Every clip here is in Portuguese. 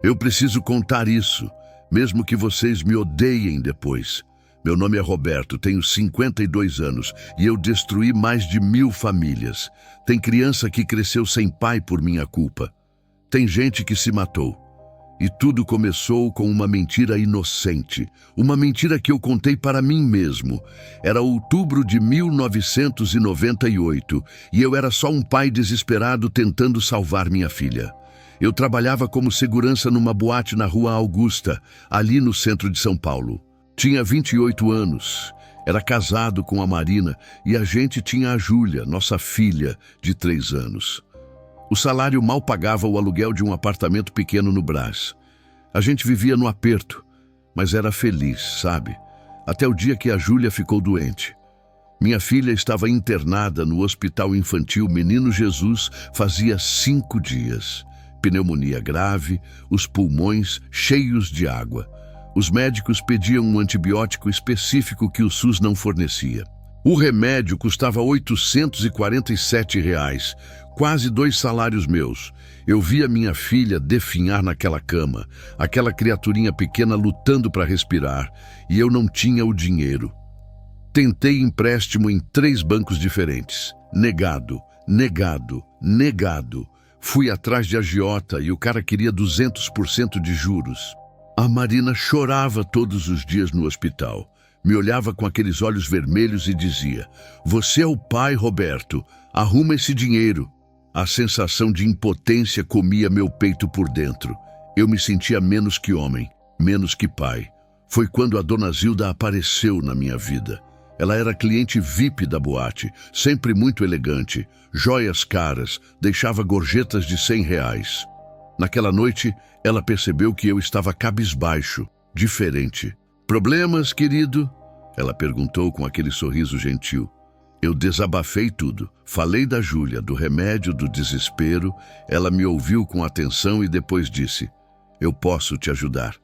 Eu preciso contar isso, mesmo que vocês me odeiem depois. Meu nome é Roberto, tenho 52 anos e eu destruí mais de 1000 famílias. Tem criança que cresceu sem pai por minha culpa. Tem gente que se matou. E tudo começou com uma mentira inocente. Uma mentira que eu contei para mim mesmo. Era outubro de 1998 e eu era só um pai desesperado tentando salvar minha filha. Eu trabalhava como segurança numa boate na Rua Augusta, ali no centro de São Paulo. Tinha 28 anos, era casado com a Marina e a gente tinha a Júlia, nossa filha, de 3 anos. O salário mal pagava o aluguel de um apartamento pequeno no Brás. A gente vivia no aperto, mas era feliz, sabe? Até o dia que a Júlia ficou doente. Minha filha estava internada no Hospital Infantil Menino Jesus fazia 5 dias. Pneumonia grave, os pulmões cheios de água. Os médicos pediam um antibiótico específico que o SUS não fornecia. O remédio custava R$ 847, quase 2 salários meus. Eu via minha filha definhar naquela cama, aquela criaturinha pequena lutando para respirar, e eu não tinha o dinheiro. Tentei empréstimo em 3 bancos diferentes. Negado, negado, negado. Fui atrás de agiota e o cara queria 200% de juros. A Marina chorava todos os dias no hospital. Me olhava com aqueles olhos vermelhos e dizia: "Você é o pai, Roberto. Arruma esse dinheiro." A sensação de impotência comia meu peito por dentro. Eu me sentia menos que homem, menos que pai. Foi quando a dona Zilda apareceu na minha vida. Ela era cliente VIP da boate, sempre muito elegante, joias caras, deixava gorjetas de R$ 100. Naquela noite, ela percebeu que eu estava cabisbaixo, diferente. "Problemas, querido?" Ela perguntou com aquele sorriso gentil. Eu desabafei tudo. Falei da Júlia, do remédio, do desespero. Ela me ouviu com atenção e depois disse: "Eu posso te ajudar.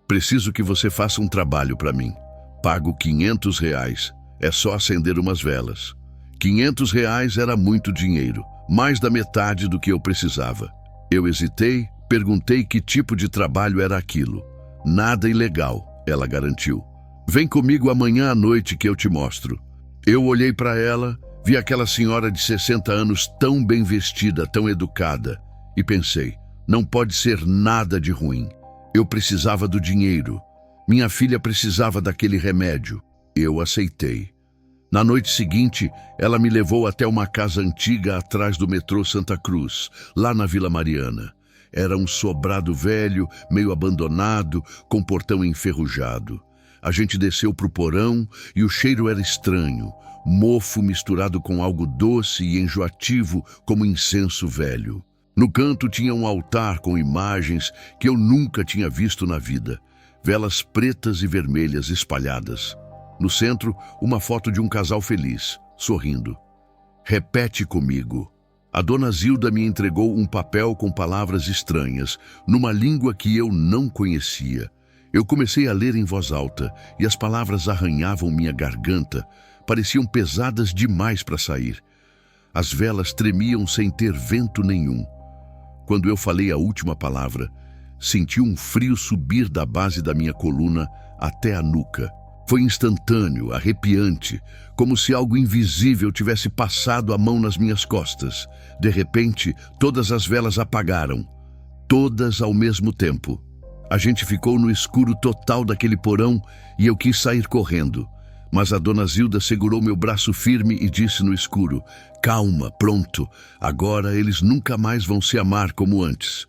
Preciso que você faça um trabalho para mim. Pago R$ 500. É só acender umas velas." R$ 500 era muito dinheiro, mais da metade do que eu precisava. Eu hesitei, perguntei que tipo de trabalho era aquilo. "Nada ilegal", ela garantiu. "Vem comigo amanhã à noite que eu te mostro." Eu olhei para ela, vi aquela senhora de 60 anos tão bem vestida, tão educada, e pensei, não pode ser nada de ruim. Eu precisava do dinheiro. Minha filha precisava daquele remédio. Eu aceitei. Na noite seguinte, ela me levou até uma casa antiga atrás do metrô Santa Cruz, lá na Vila Mariana. Era um sobrado velho, meio abandonado, com portão enferrujado. A gente desceu para o porão e o cheiro era estranho, mofo misturado com algo doce e enjoativo como incenso velho. No canto tinha um altar com imagens que eu nunca tinha visto na vida, velas pretas e vermelhas espalhadas. No centro, uma foto de um casal feliz, sorrindo. "Repete comigo." A dona Zilda me entregou um papel com palavras estranhas, numa língua que eu não conhecia. Eu comecei a ler em voz alta e as palavras arranhavam minha garganta, pareciam pesadas demais para sair. As velas tremiam sem ter vento nenhum. Quando eu falei a última palavra, senti um frio subir da base da minha coluna até a nuca. Foi instantâneo, arrepiante, como se algo invisível tivesse passado a mão nas minhas costas. De repente, todas as velas apagaram, todas ao mesmo tempo. A gente ficou no escuro total daquele porão e eu quis sair correndo. Mas a dona Zilda segurou meu braço firme e disse no escuro: "Calma, pronto, agora eles nunca mais vão se amar como antes."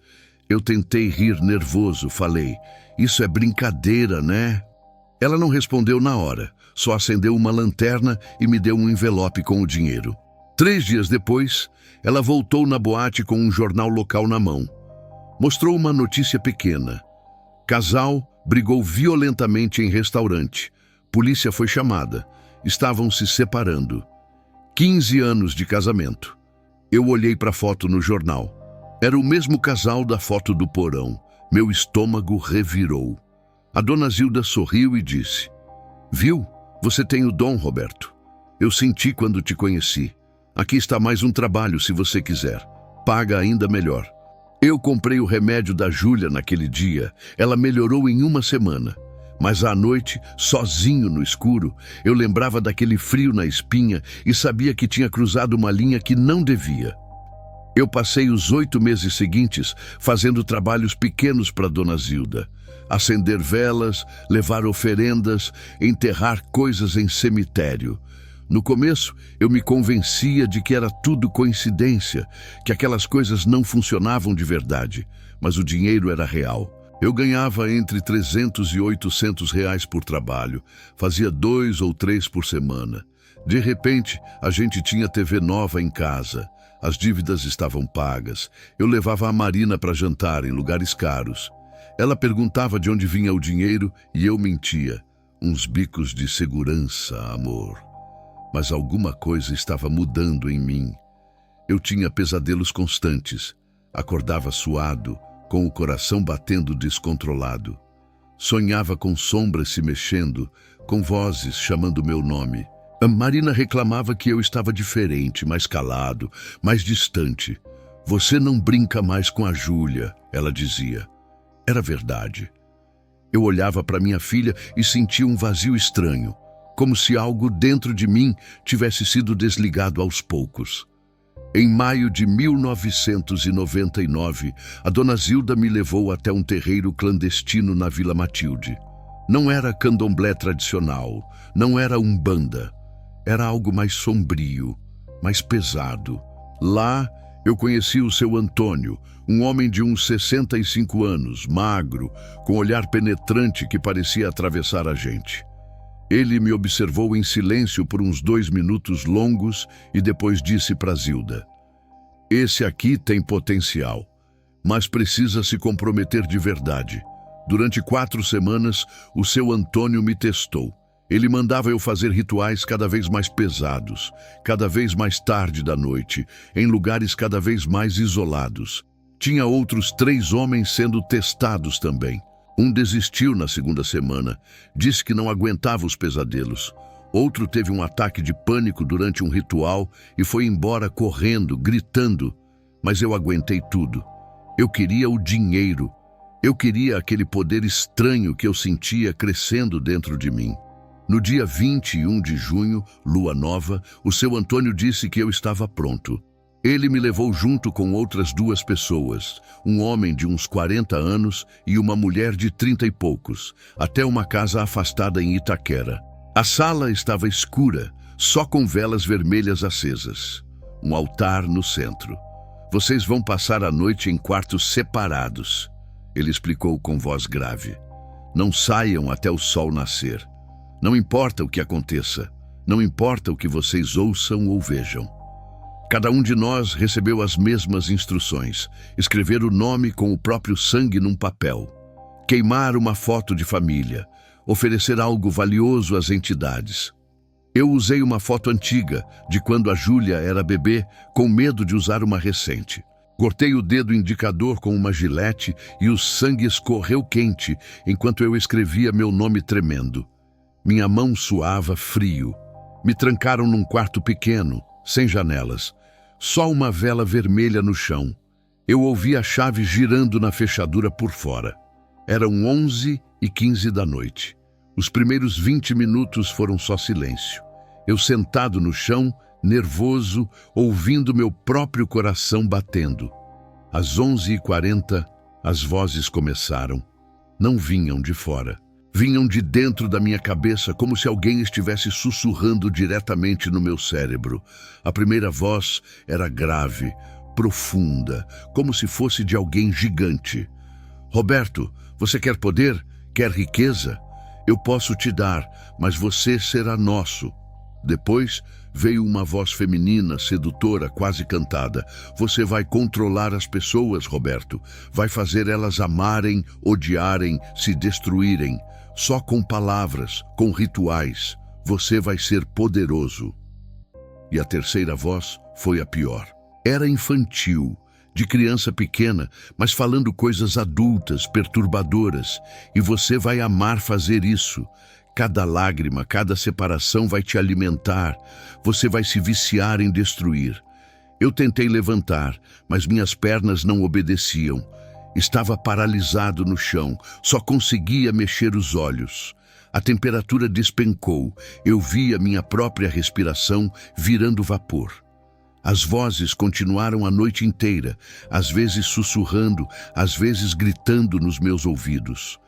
Eu tentei rir nervoso, falei: "Isso é brincadeira, né?" Ela não respondeu na hora, só acendeu uma lanterna e me deu um envelope com o dinheiro. 3 dias depois, ela voltou na boate com um jornal local na mão. Mostrou uma notícia pequena. Casal brigou violentamente em restaurante. Polícia foi chamada. Estavam se separando. 15 anos de casamento. Eu olhei para a foto no jornal. Era o mesmo casal da foto do porão. Meu estômago revirou. A dona Zilda sorriu e disse: "Viu? Você tem o dom, Roberto. Eu senti quando te conheci. Aqui está mais um trabalho se você quiser. Paga ainda melhor." Eu comprei o remédio da Júlia naquele dia. Ela melhorou em uma semana. Mas à noite, sozinho no escuro, eu lembrava daquele frio na espinha e sabia que tinha cruzado uma linha que não devia. Eu passei os 8 meses seguintes fazendo trabalhos pequenos para Dona Zilda. Acender velas, levar oferendas, enterrar coisas em cemitério. No começo, eu me convencia de que era tudo coincidência, que aquelas coisas não funcionavam de verdade, mas o dinheiro era real. Eu ganhava entre 300 e 800 reais por trabalho, fazia 2 ou 3 por semana. De repente, a gente tinha TV nova em casa, as dívidas estavam pagas, eu levava a Marina para jantar em lugares caros. Ela perguntava de onde vinha o dinheiro e eu mentia. Uns bicos de segurança, amor. Mas alguma coisa estava mudando em mim. Eu tinha pesadelos constantes. Acordava suado, com o coração batendo descontrolado. Sonhava com sombras se mexendo, com vozes chamando meu nome. A Marina reclamava que eu estava diferente, mais calado, mais distante. Você não brinca mais com a Júlia, ela dizia. Era verdade. Eu olhava para minha filha e sentia um vazio estranho, como se algo dentro de mim tivesse sido desligado aos poucos. Em maio de 1999, a Dona Zilda me levou até um terreiro clandestino na Vila Matilde. Não era candomblé tradicional, não era umbanda. Era algo mais sombrio, mais pesado. Lá, eu conheci o seu Antônio, um homem de uns 65 anos, magro, com olhar penetrante que parecia atravessar a gente. Ele me observou em silêncio por uns 2 minutos longos e depois disse para Zilda: "Esse aqui tem potencial, mas precisa se comprometer de verdade. Durante 4 semanas, o seu Antônio me testou. Ele mandava eu fazer rituais cada vez mais pesados, cada vez mais tarde da noite, em lugares cada vez mais isolados. Tinha outros 3 homens sendo testados também. Um desistiu na 2ª semana, disse que não aguentava os pesadelos. Outro teve um ataque de pânico durante um ritual e foi embora correndo, gritando. Mas eu aguentei tudo. Eu queria o dinheiro. Eu queria aquele poder estranho que eu sentia crescendo dentro de mim. No dia 21 de junho, lua nova, o seu Antônio disse que eu estava pronto. Ele me levou junto com outras 2 pessoas, um homem de uns 40 anos e uma mulher de 30 e poucos, até uma casa afastada em Itaquera. A sala estava escura, só com velas vermelhas acesas. Um altar no centro. Vocês vão passar a noite em quartos separados, ele explicou com voz grave. Não saiam até o sol nascer. Não importa o que aconteça, não importa o que vocês ouçam ou vejam. Cada um de nós recebeu as mesmas instruções: escrever o nome com o próprio sangue num papel, queimar uma foto de família, oferecer algo valioso às entidades. Eu usei uma foto antiga, de quando a Júlia era bebê, com medo de usar uma recente. Cortei o dedo indicador com uma gilete e o sangue escorreu quente enquanto eu escrevia meu nome tremendo. Minha mão suava frio. Me trancaram num quarto pequeno, sem janelas. Só uma vela vermelha no chão. Eu ouvi a chave girando na fechadura por fora. Eram 11h15 da noite. Os primeiros 20 minutos foram só silêncio. Eu sentado no chão, nervoso, ouvindo meu próprio coração batendo. Às 11h40, as vozes começaram. Não vinham de fora. Vinham de dentro da minha cabeça, como se alguém estivesse sussurrando diretamente no meu cérebro. A primeira voz era grave, profunda, como se fosse de alguém gigante. "Roberto, você quer poder? Quer riqueza? Eu posso te dar, mas você será nosso." Depois veio uma voz feminina, sedutora, quase cantada. "Você vai controlar as pessoas, Roberto. Vai fazer elas amarem, odiarem, se destruírem. Só com palavras, com rituais. Você vai ser poderoso." E a terceira voz foi a pior. Era infantil, de criança pequena, mas falando coisas adultas, perturbadoras. "E você vai amar fazer isso. Cada lágrima, cada separação vai te alimentar. Você vai se viciar em destruir." Eu tentei levantar, mas minhas pernas não obedeciam. Estava paralisado no chão, só conseguia mexer os olhos. A temperatura despencou, eu via minha própria respiração virando vapor. As vozes continuaram a noite inteira, às vezes sussurrando, às vezes gritando nos meus ouvidos.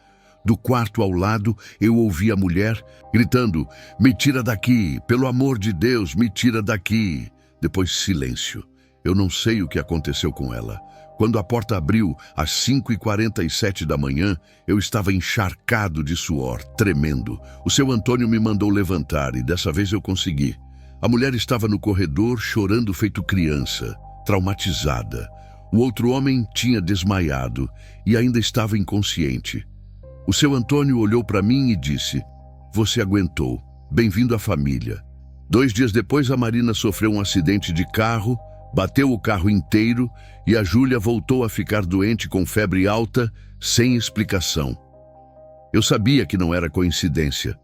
Do quarto ao lado, eu ouvi a mulher gritando: "Me tira daqui, pelo amor de Deus, me tira daqui." Depois silêncio. Eu não sei o que aconteceu com ela. Quando a porta abriu, às 5h47 da manhã, eu estava encharcado de suor, tremendo. O seu Antônio me mandou levantar e dessa vez eu consegui. A mulher estava no corredor chorando feito criança, traumatizada. O outro homem tinha desmaiado e ainda estava inconsciente. O seu Antônio olhou para mim e disse: "Você aguentou. Bem-vindo à família." 2 dias depois, a Marina sofreu um acidente de carro, bateu o carro inteiro e a Júlia voltou a ficar doente com febre alta, sem explicação. Eu sabia que não era coincidência.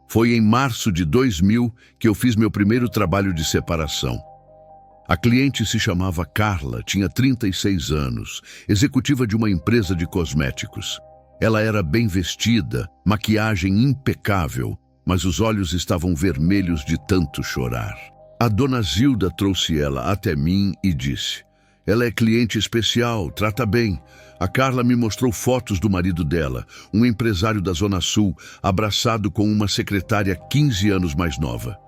Foi em março de 2000 que eu fiz meu primeiro trabalho de separação. A cliente se chamava Carla, tinha 36 anos, executiva de uma empresa de cosméticos. Ela era bem vestida, maquiagem impecável, mas os olhos estavam vermelhos de tanto chorar. A dona Zilda trouxe ela até mim e disse: "Ela é cliente especial, trata bem." A Carla me mostrou fotos do marido dela, um empresário da Zona Sul, abraçado com uma secretária 15 anos mais nova.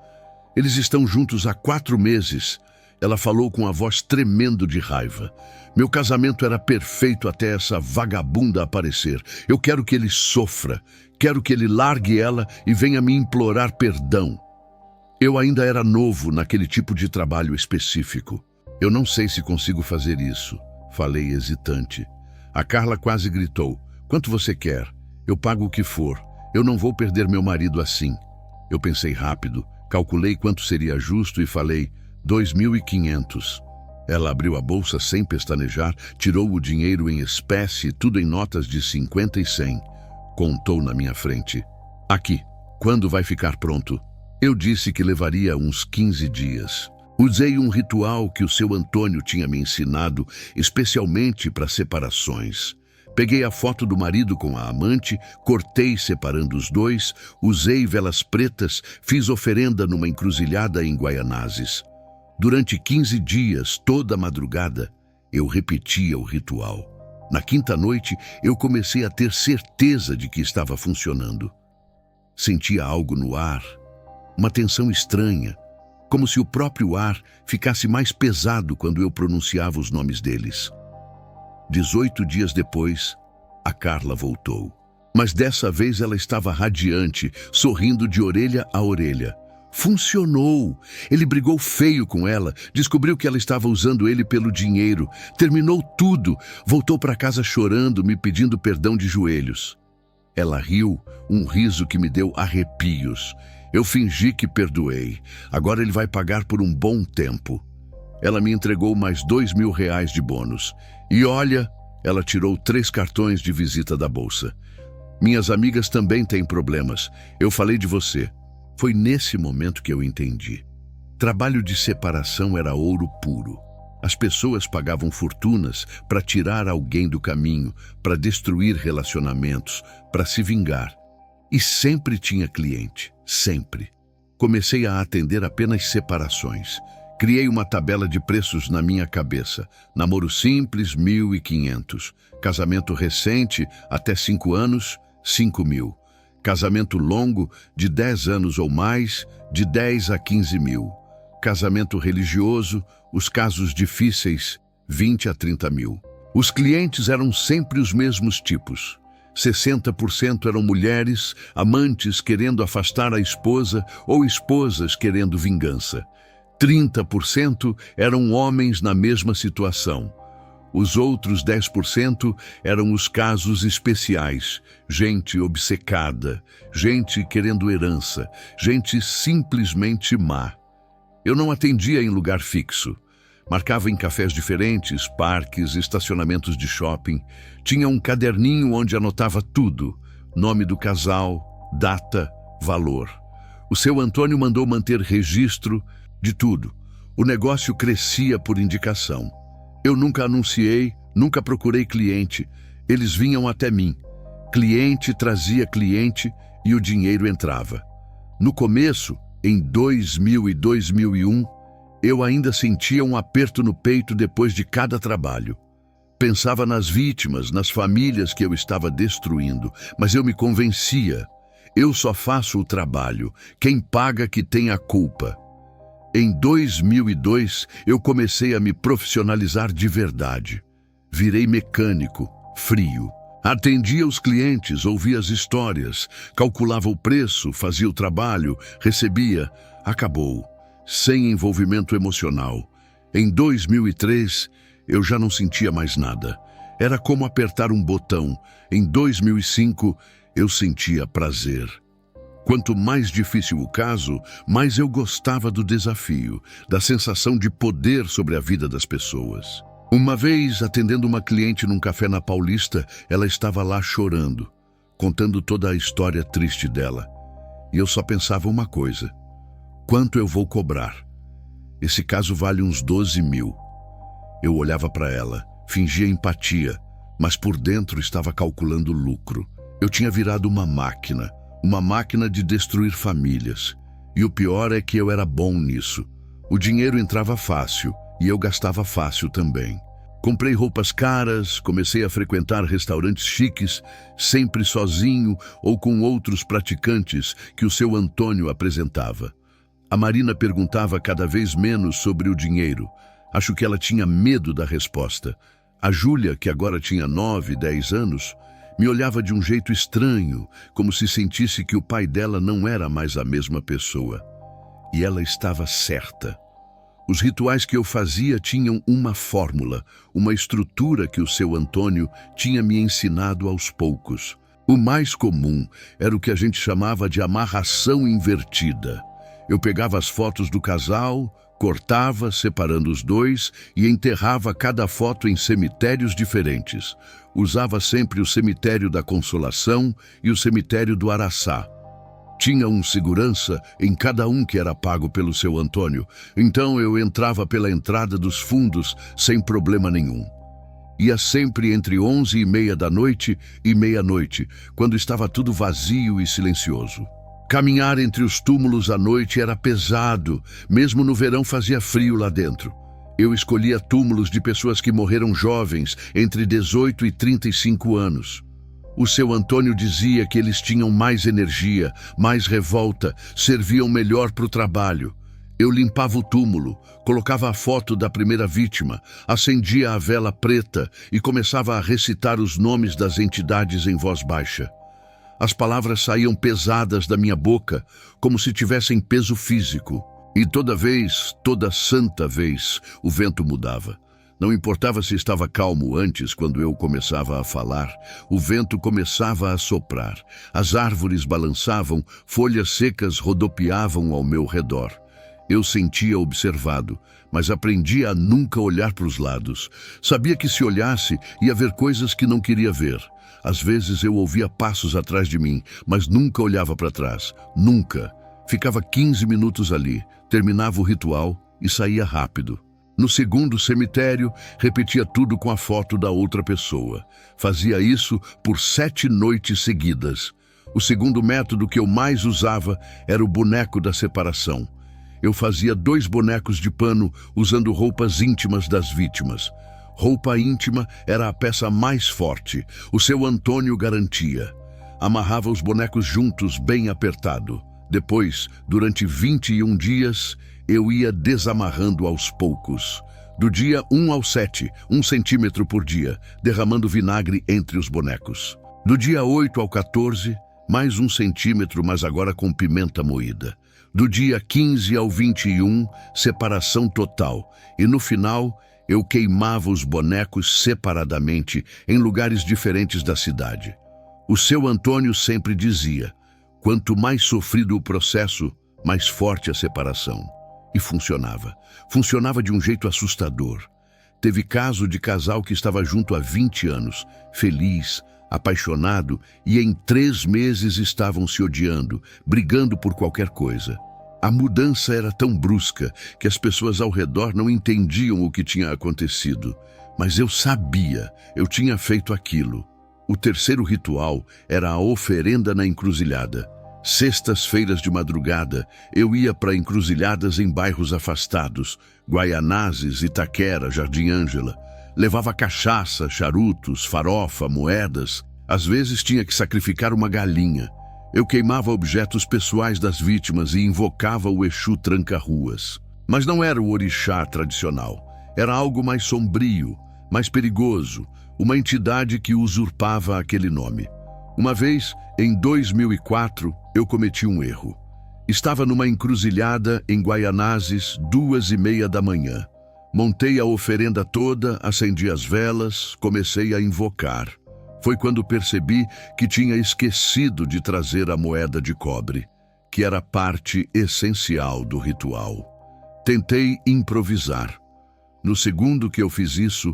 "Eles estão juntos há 4 meses. Ela falou com a voz tremendo de raiva. "Meu casamento era perfeito até essa vagabunda aparecer. Eu quero que ele sofra. Quero que ele largue ela e venha me implorar perdão." Eu ainda era novo naquele tipo de trabalho específico. "Eu não sei se consigo fazer isso", falei hesitante. A Carla quase gritou: "Quanto você quer? Eu pago o que for. Eu não vou perder meu marido assim." Eu pensei rápido, calculei quanto seria justo e falei: 2.500. Ela abriu a bolsa sem pestanejar, tirou o dinheiro em espécie, tudo em notas de 50 e 100. Contou na minha frente: "Aqui, quando vai ficar pronto?" Eu disse que levaria uns 15 dias. Usei um ritual que o seu Antônio tinha me ensinado, especialmente para separações. Peguei a foto do marido com a amante, cortei separando os dois, usei velas pretas, fiz oferenda numa encruzilhada em Guaianazes. Durante 15 dias, toda madrugada, eu repetia o ritual. Na quinta noite, eu comecei a ter certeza de que estava funcionando. Sentia algo no ar, uma tensão estranha, como se o próprio ar ficasse mais pesado quando eu pronunciava os nomes deles. 18 dias depois, a Carla voltou. Mas dessa vez ela estava radiante, sorrindo de orelha a orelha. Funcionou! Ele brigou feio com ela, descobriu que ela estava usando ele pelo dinheiro, terminou tudo, voltou para casa chorando, me pedindo perdão de joelhos. Ela riu, um riso que me deu arrepios. Eu fingi que perdoei. Agora ele vai pagar por um bom tempo. Ela me entregou mais R$2.000 de bônus. E olha, ela tirou 3 cartões de visita da bolsa. "Minhas amigas também têm problemas. Eu falei de você." Foi nesse momento que eu entendi. Trabalho de separação era ouro puro. As pessoas pagavam fortunas para tirar alguém do caminho, para destruir relacionamentos, para se vingar. E sempre tinha cliente, sempre. Comecei a atender apenas separações. Criei uma tabela de preços na minha cabeça. Namoro simples, 1.500. Casamento recente, até 5 anos, 5.000. Casamento longo, de 10 anos ou mais, de 10 a 15 mil. Casamento religioso, os casos difíceis, 20 a 30 mil. Os clientes eram sempre os mesmos tipos. 60% eram mulheres, amantes querendo afastar a esposa ou esposas querendo vingança. 30% eram homens na mesma situação. Os outros 10% eram os casos especiais, gente obcecada, gente querendo herança, gente simplesmente má. Eu não atendia em lugar fixo. Marcava em cafés diferentes, parques, estacionamentos de shopping. Tinha um caderninho onde anotava tudo: nome do casal, data, valor. O seu Antônio mandou manter registro de tudo. O negócio crescia por indicação. Eu nunca anunciei, nunca procurei cliente. Eles vinham até mim. Cliente trazia cliente e o dinheiro entrava. No começo, em 2000 e 2001, eu ainda sentia um aperto no peito depois de cada trabalho. Pensava nas vítimas, nas famílias que eu estava destruindo, mas eu me convencia. Eu só faço o trabalho. Quem paga que tem a culpa. Em 2002, eu comecei a me profissionalizar de verdade. Virei mecânico, frio. Atendia os clientes, ouvia as histórias, calculava o preço, fazia o trabalho, recebia. Acabou. Sem envolvimento emocional. Em 2003, eu já não sentia mais nada. Era como apertar um botão. Em 2005, eu sentia prazer. Quanto mais difícil o caso, mais eu gostava do desafio, da sensação de poder sobre a vida das pessoas. Uma vez, atendendo uma cliente num café na Paulista, ela estava lá chorando, contando toda a história triste dela. E eu só pensava uma coisa: quanto eu vou cobrar? Esse caso vale uns 12 mil. Eu olhava para ela, fingia empatia, mas por dentro estava calculando lucro. Eu tinha virado uma máquina de destruir famílias. E o pior é que eu era bom nisso. O dinheiro entrava fácil e eu gastava fácil também. Comprei roupas caras, comecei a frequentar restaurantes chiques, sempre sozinho ou com outros praticantes que o seu Antônio apresentava. A Marina perguntava cada vez menos sobre o dinheiro. Acho que ela tinha medo da resposta. A Júlia, que agora tinha 9, 10 anos, me olhava de um jeito estranho, como se sentisse que o pai dela não era mais a mesma pessoa. E ela estava certa. Os rituais que eu fazia tinham uma fórmula, uma estrutura que o seu Antônio tinha me ensinado aos poucos. O mais comum era o que a gente chamava de amarração invertida. Eu pegava as fotos do casal, cortava, separando os dois, e enterrava cada foto em cemitérios diferentes. Usava sempre o cemitério da Consolação e o cemitério do Araçá. Tinha um segurança em cada um que era pago pelo seu Antônio, então eu entrava pela entrada dos fundos sem problema nenhum. Ia sempre entre 11h30 da noite e meia-noite, quando estava tudo vazio e silencioso. Caminhar entre os túmulos à noite era pesado, mesmo no verão fazia frio lá dentro. Eu escolhia túmulos de pessoas que morreram jovens, entre 18 e 35 anos. O seu Antônio dizia que eles tinham mais energia, mais revolta, serviam melhor para o trabalho. Eu limpava o túmulo, colocava a foto da primeira vítima, acendia a vela preta e começava a recitar os nomes das entidades em voz baixa. As palavras saíam pesadas da minha boca, como se tivessem peso físico. E toda santa vez, o vento mudava. Não importava se estava calmo antes, quando eu começava a falar, o vento começava a soprar. As árvores balançavam, folhas secas rodopiavam ao meu redor. Eu sentia observado, mas aprendia a nunca olhar para os lados. Sabia que se olhasse, ia ver coisas que não queria ver. Às vezes eu ouvia passos atrás de mim, mas nunca olhava para trás. Nunca. Ficava 15 minutos ali, terminava o ritual e saía rápido. No segundo cemitério, repetia tudo com a foto da outra pessoa. Fazia isso por 7 noites seguidas. O segundo método que eu mais usava era o boneco da separação. Eu fazia 2 bonecos de pano usando roupas íntimas das vítimas. Roupa íntima era a peça mais forte. O seu Antônio garantia. Amarrava os bonecos juntos, bem apertado. Depois, durante 21 dias, eu ia desamarrando aos poucos. Do dia 1 ao 7, 1 centímetro por dia, derramando vinagre entre os bonecos. Do dia 8 ao 14, mais 1 centímetro, mas agora com pimenta moída. Do dia 15 ao 21, separação total. E no final, eu queimava os bonecos separadamente em lugares diferentes da cidade. O seu Antônio sempre dizia: quanto mais sofrido o processo, mais forte a separação. E funcionava. Funcionava de um jeito assustador. Teve caso de casal que estava junto há 20 anos, feliz, apaixonado, e em 3 meses estavam se odiando, brigando por qualquer coisa. A mudança era tão brusca que as pessoas ao redor não entendiam o que tinha acontecido. Mas eu sabia, eu tinha feito aquilo. O terceiro ritual era a oferenda na encruzilhada. Sextas-feiras de madrugada, eu ia para encruzilhadas em bairros afastados, Guaianazes, Itaquera, Jardim Ângela. Levava cachaça, charutos, farofa, moedas. Às vezes tinha que sacrificar uma galinha. Eu queimava objetos pessoais das vítimas e invocava o Exu Tranca-Ruas. Mas não era o orixá tradicional. Era algo mais sombrio, mais perigoso, uma entidade que usurpava aquele nome. Uma vez, em 2004, eu cometi um erro. Estava numa encruzilhada em Guaianazes, 2:30 da manhã. Montei a oferenda toda, acendi as velas, comecei a invocar. Foi quando percebi que tinha esquecido de trazer a moeda de cobre, que era parte essencial do ritual. Tentei improvisar. No segundo que eu fiz isso,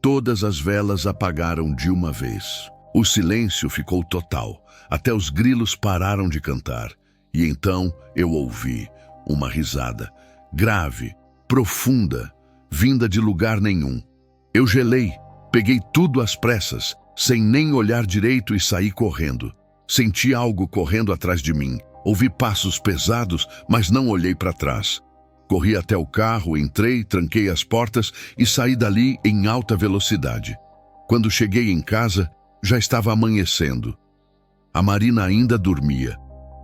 todas as velas apagaram de uma vez. O silêncio ficou total, até os grilos pararam de cantar. E então eu ouvi uma risada, grave, profunda, vinda de lugar nenhum. Eu gelei, peguei tudo às pressas, sem nem olhar direito e saí correndo. Senti algo correndo atrás de mim. Ouvi passos pesados, mas não olhei para trás. Corri até o carro, entrei, tranquei as portas e saí dali em alta velocidade. Quando cheguei em casa, já estava amanhecendo. A Marina ainda dormia.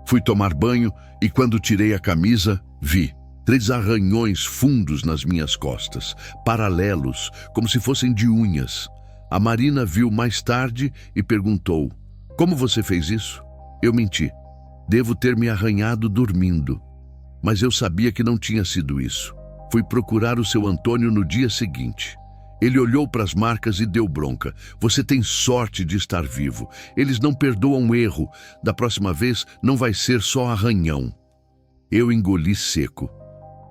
Fui tomar banho e quando tirei a camisa, vi 3 arranhões fundos nas minhas costas, paralelos, como se fossem de unhas. A Marina viu mais tarde e perguntou: "Como você fez isso?" Eu menti. Devo ter me arranhado dormindo. Mas eu sabia que não tinha sido isso. Fui procurar o seu Antônio no dia seguinte. Ele olhou para as marcas e deu bronca. "Você tem sorte de estar vivo. Eles não perdoam erro. Da próxima vez não vai ser só arranhão." Eu engoli seco.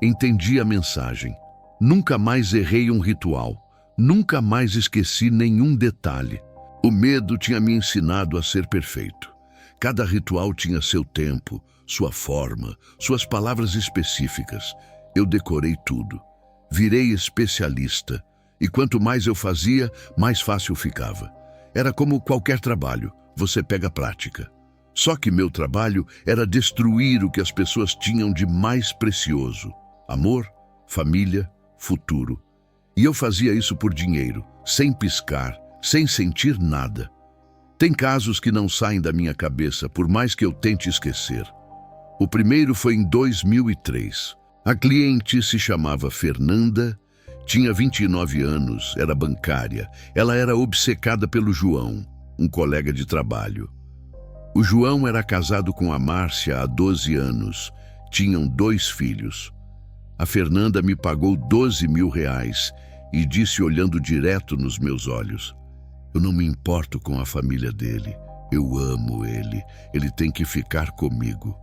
Entendi a mensagem. Nunca mais errei um ritual. Nunca mais esqueci nenhum detalhe. O medo tinha me ensinado a ser perfeito. Cada ritual tinha seu tempo, sua forma, suas palavras específicas. Eu decorei tudo. Virei especialista. E quanto mais eu fazia, mais fácil ficava. Era como qualquer trabalho, você pega a prática. Só que meu trabalho era destruir o que as pessoas tinham de mais precioso: amor, família, futuro. E eu fazia isso por dinheiro, sem piscar, sem sentir nada. Tem casos que não saem da minha cabeça, por mais que eu tente esquecer. O primeiro foi em 2003. A cliente se chamava Fernanda, tinha 29 anos, era bancária. Ela era obcecada pelo João, um colega de trabalho. O João era casado com a Márcia há 12 anos. Tinham 2 filhos. A Fernanda me pagou R$ 12.000 e disse olhando direto nos meus olhos: "Eu não me importo com a família dele. Eu amo ele. Ele tem que ficar comigo."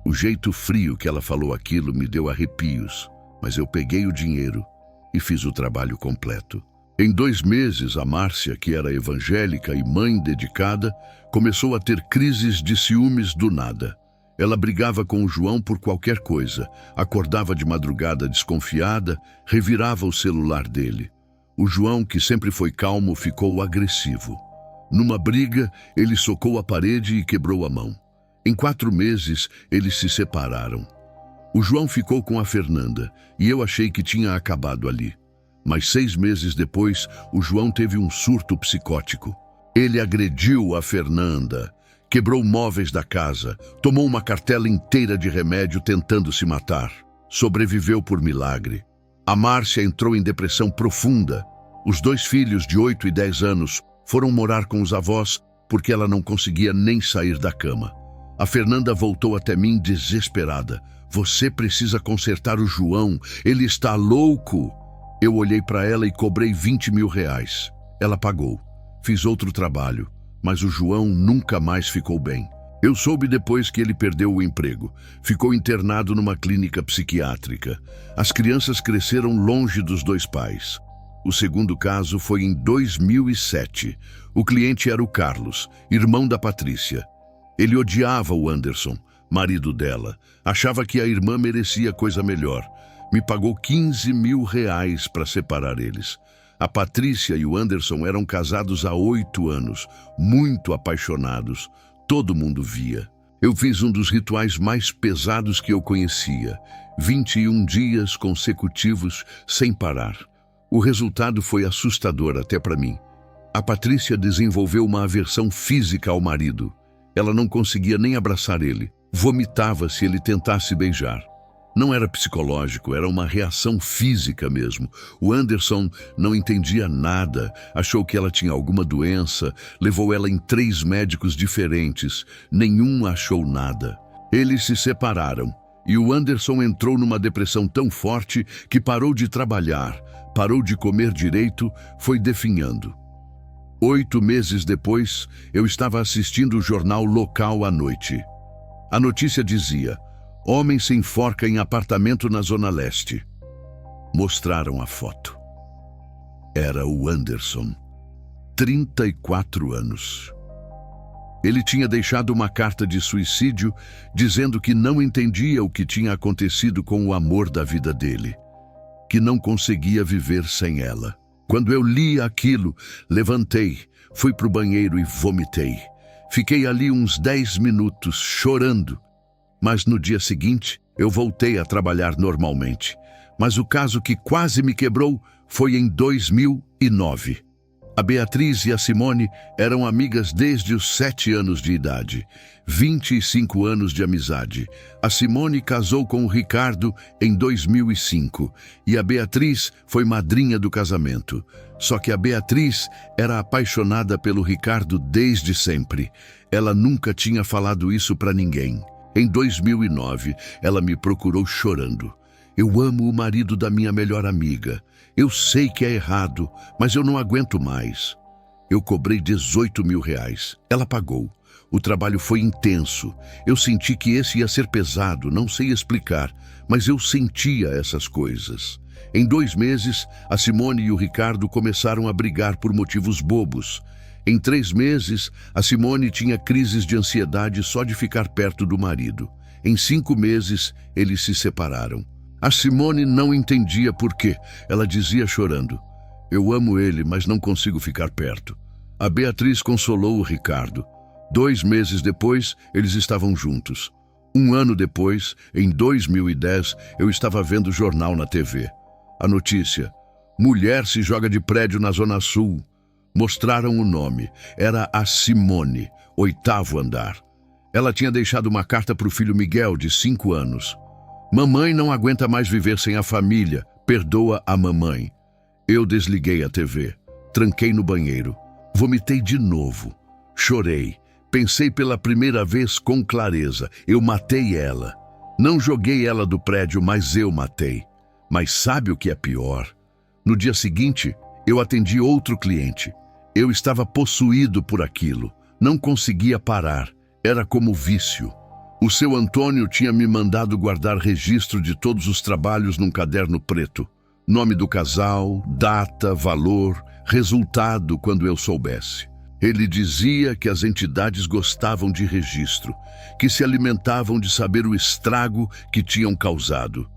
O jeito frio que ela falou aquilo me deu arrepios, mas eu peguei o dinheiro e fiz o trabalho completo. Em 2 meses, a Márcia, que era evangélica e mãe dedicada, começou a ter crises de ciúmes do nada. Ela brigava com o João por qualquer coisa, acordava de madrugada desconfiada, revirava o celular dele. O João, que sempre foi calmo, ficou agressivo. Numa briga, ele socou a parede e quebrou a mão. Em 4 meses, eles se separaram. O João ficou com a Fernanda e eu achei que tinha acabado ali. Mas 6 meses depois, o João teve um surto psicótico. Ele agrediu a Fernanda, quebrou móveis da casa, tomou uma cartela inteira de remédio tentando se matar. Sobreviveu por milagre. A Márcia entrou em depressão profunda. Os 2 filhos de 8 e 10 anos foram morar com os avós porque ela não conseguia nem sair da cama. A Fernanda voltou até mim desesperada. "Você precisa consertar o João, ele está louco." Eu olhei para ela e cobrei R$ 20.000. Ela pagou. Fiz outro trabalho, mas o João nunca mais ficou bem. Eu soube depois que ele perdeu o emprego. Ficou internado numa clínica psiquiátrica. As crianças cresceram longe dos 2 pais. O segundo caso foi em 2007. O cliente era o Carlos, irmão da Patrícia. Ele odiava o Anderson, marido dela, achava que a irmã merecia coisa melhor. Me pagou 15 mil reais para separar eles. A Patrícia e o Anderson eram casados há 8 anos, muito apaixonados. Todo mundo via. Eu fiz um dos rituais mais pesados que eu conhecia. 21 dias consecutivos sem parar. O resultado foi assustador até para mim. A Patrícia desenvolveu uma aversão física ao marido. Ela não conseguia nem abraçar ele. Vomitava se ele tentasse beijar. Não era psicológico, era uma reação física mesmo. O Anderson não entendia nada, achou que ela tinha alguma doença, levou ela em 3 médicos diferentes. Nenhum achou nada. Eles se separaram e o Anderson entrou numa depressão tão forte que parou de trabalhar, parou de comer direito, foi definhando. 8 meses depois, eu estava assistindo o jornal local à noite. A notícia dizia: homem se enforca em apartamento na Zona Leste. Mostraram a foto. Era o Anderson, 34 anos. Ele tinha deixado uma carta de suicídio dizendo que não entendia o que tinha acontecido com o amor da vida dele, que não conseguia viver sem ela. Quando eu li aquilo, levantei, fui para o banheiro e vomitei. Fiquei ali uns 10 minutos chorando. Mas no dia seguinte, eu voltei a trabalhar normalmente. Mas o caso que quase me quebrou foi em 2009. A Beatriz e a Simone eram amigas desde os 7 anos de idade. 25 anos de amizade. A Simone casou com o Ricardo em 2005 e a Beatriz foi madrinha do casamento. Só que a Beatriz era apaixonada pelo Ricardo desde sempre. Ela nunca tinha falado isso para ninguém. Em 2009, ela me procurou chorando. Eu amo o marido da minha melhor amiga. Eu sei que é errado, mas eu não aguento mais. Eu cobrei 18 mil reais. Ela pagou. O trabalho foi intenso. Eu senti que esse ia ser pesado, não sei explicar, mas eu sentia essas coisas. Em 2 meses, a Simone e o Ricardo começaram a brigar por motivos bobos. Em 3 meses, a Simone tinha crises de ansiedade só de ficar perto do marido. Em 5 meses, eles se separaram. A Simone não entendia por quê. Ela dizia chorando: eu amo ele, mas não consigo ficar perto. A Beatriz consolou o Ricardo. 2 meses depois, eles estavam juntos. 1 ano depois, em 2010, eu estava vendo o jornal na TV. A notícia: mulher se joga de prédio na Zona Sul. Mostraram o nome. Era a Simone, 8º andar. Ela tinha deixado uma carta para o filho Miguel, de 5 anos. Mamãe não aguenta mais viver sem a família. Perdoa a mamãe. Eu desliguei a TV. Tranquei no banheiro. Vomitei de novo. Chorei. Pensei pela primeira vez com clareza. Eu matei ela. Não joguei ela do prédio, mas eu matei. Mas sabe o que é pior? No dia seguinte, eu atendi outro cliente. Eu estava possuído por aquilo. Não conseguia parar. Era como vício. O seu Antônio tinha me mandado guardar registro de todos os trabalhos num caderno preto. Nome do casal, data, valor, resultado quando eu soubesse. Ele dizia que as entidades gostavam de registro, que se alimentavam de saber o estrago que tinham causado.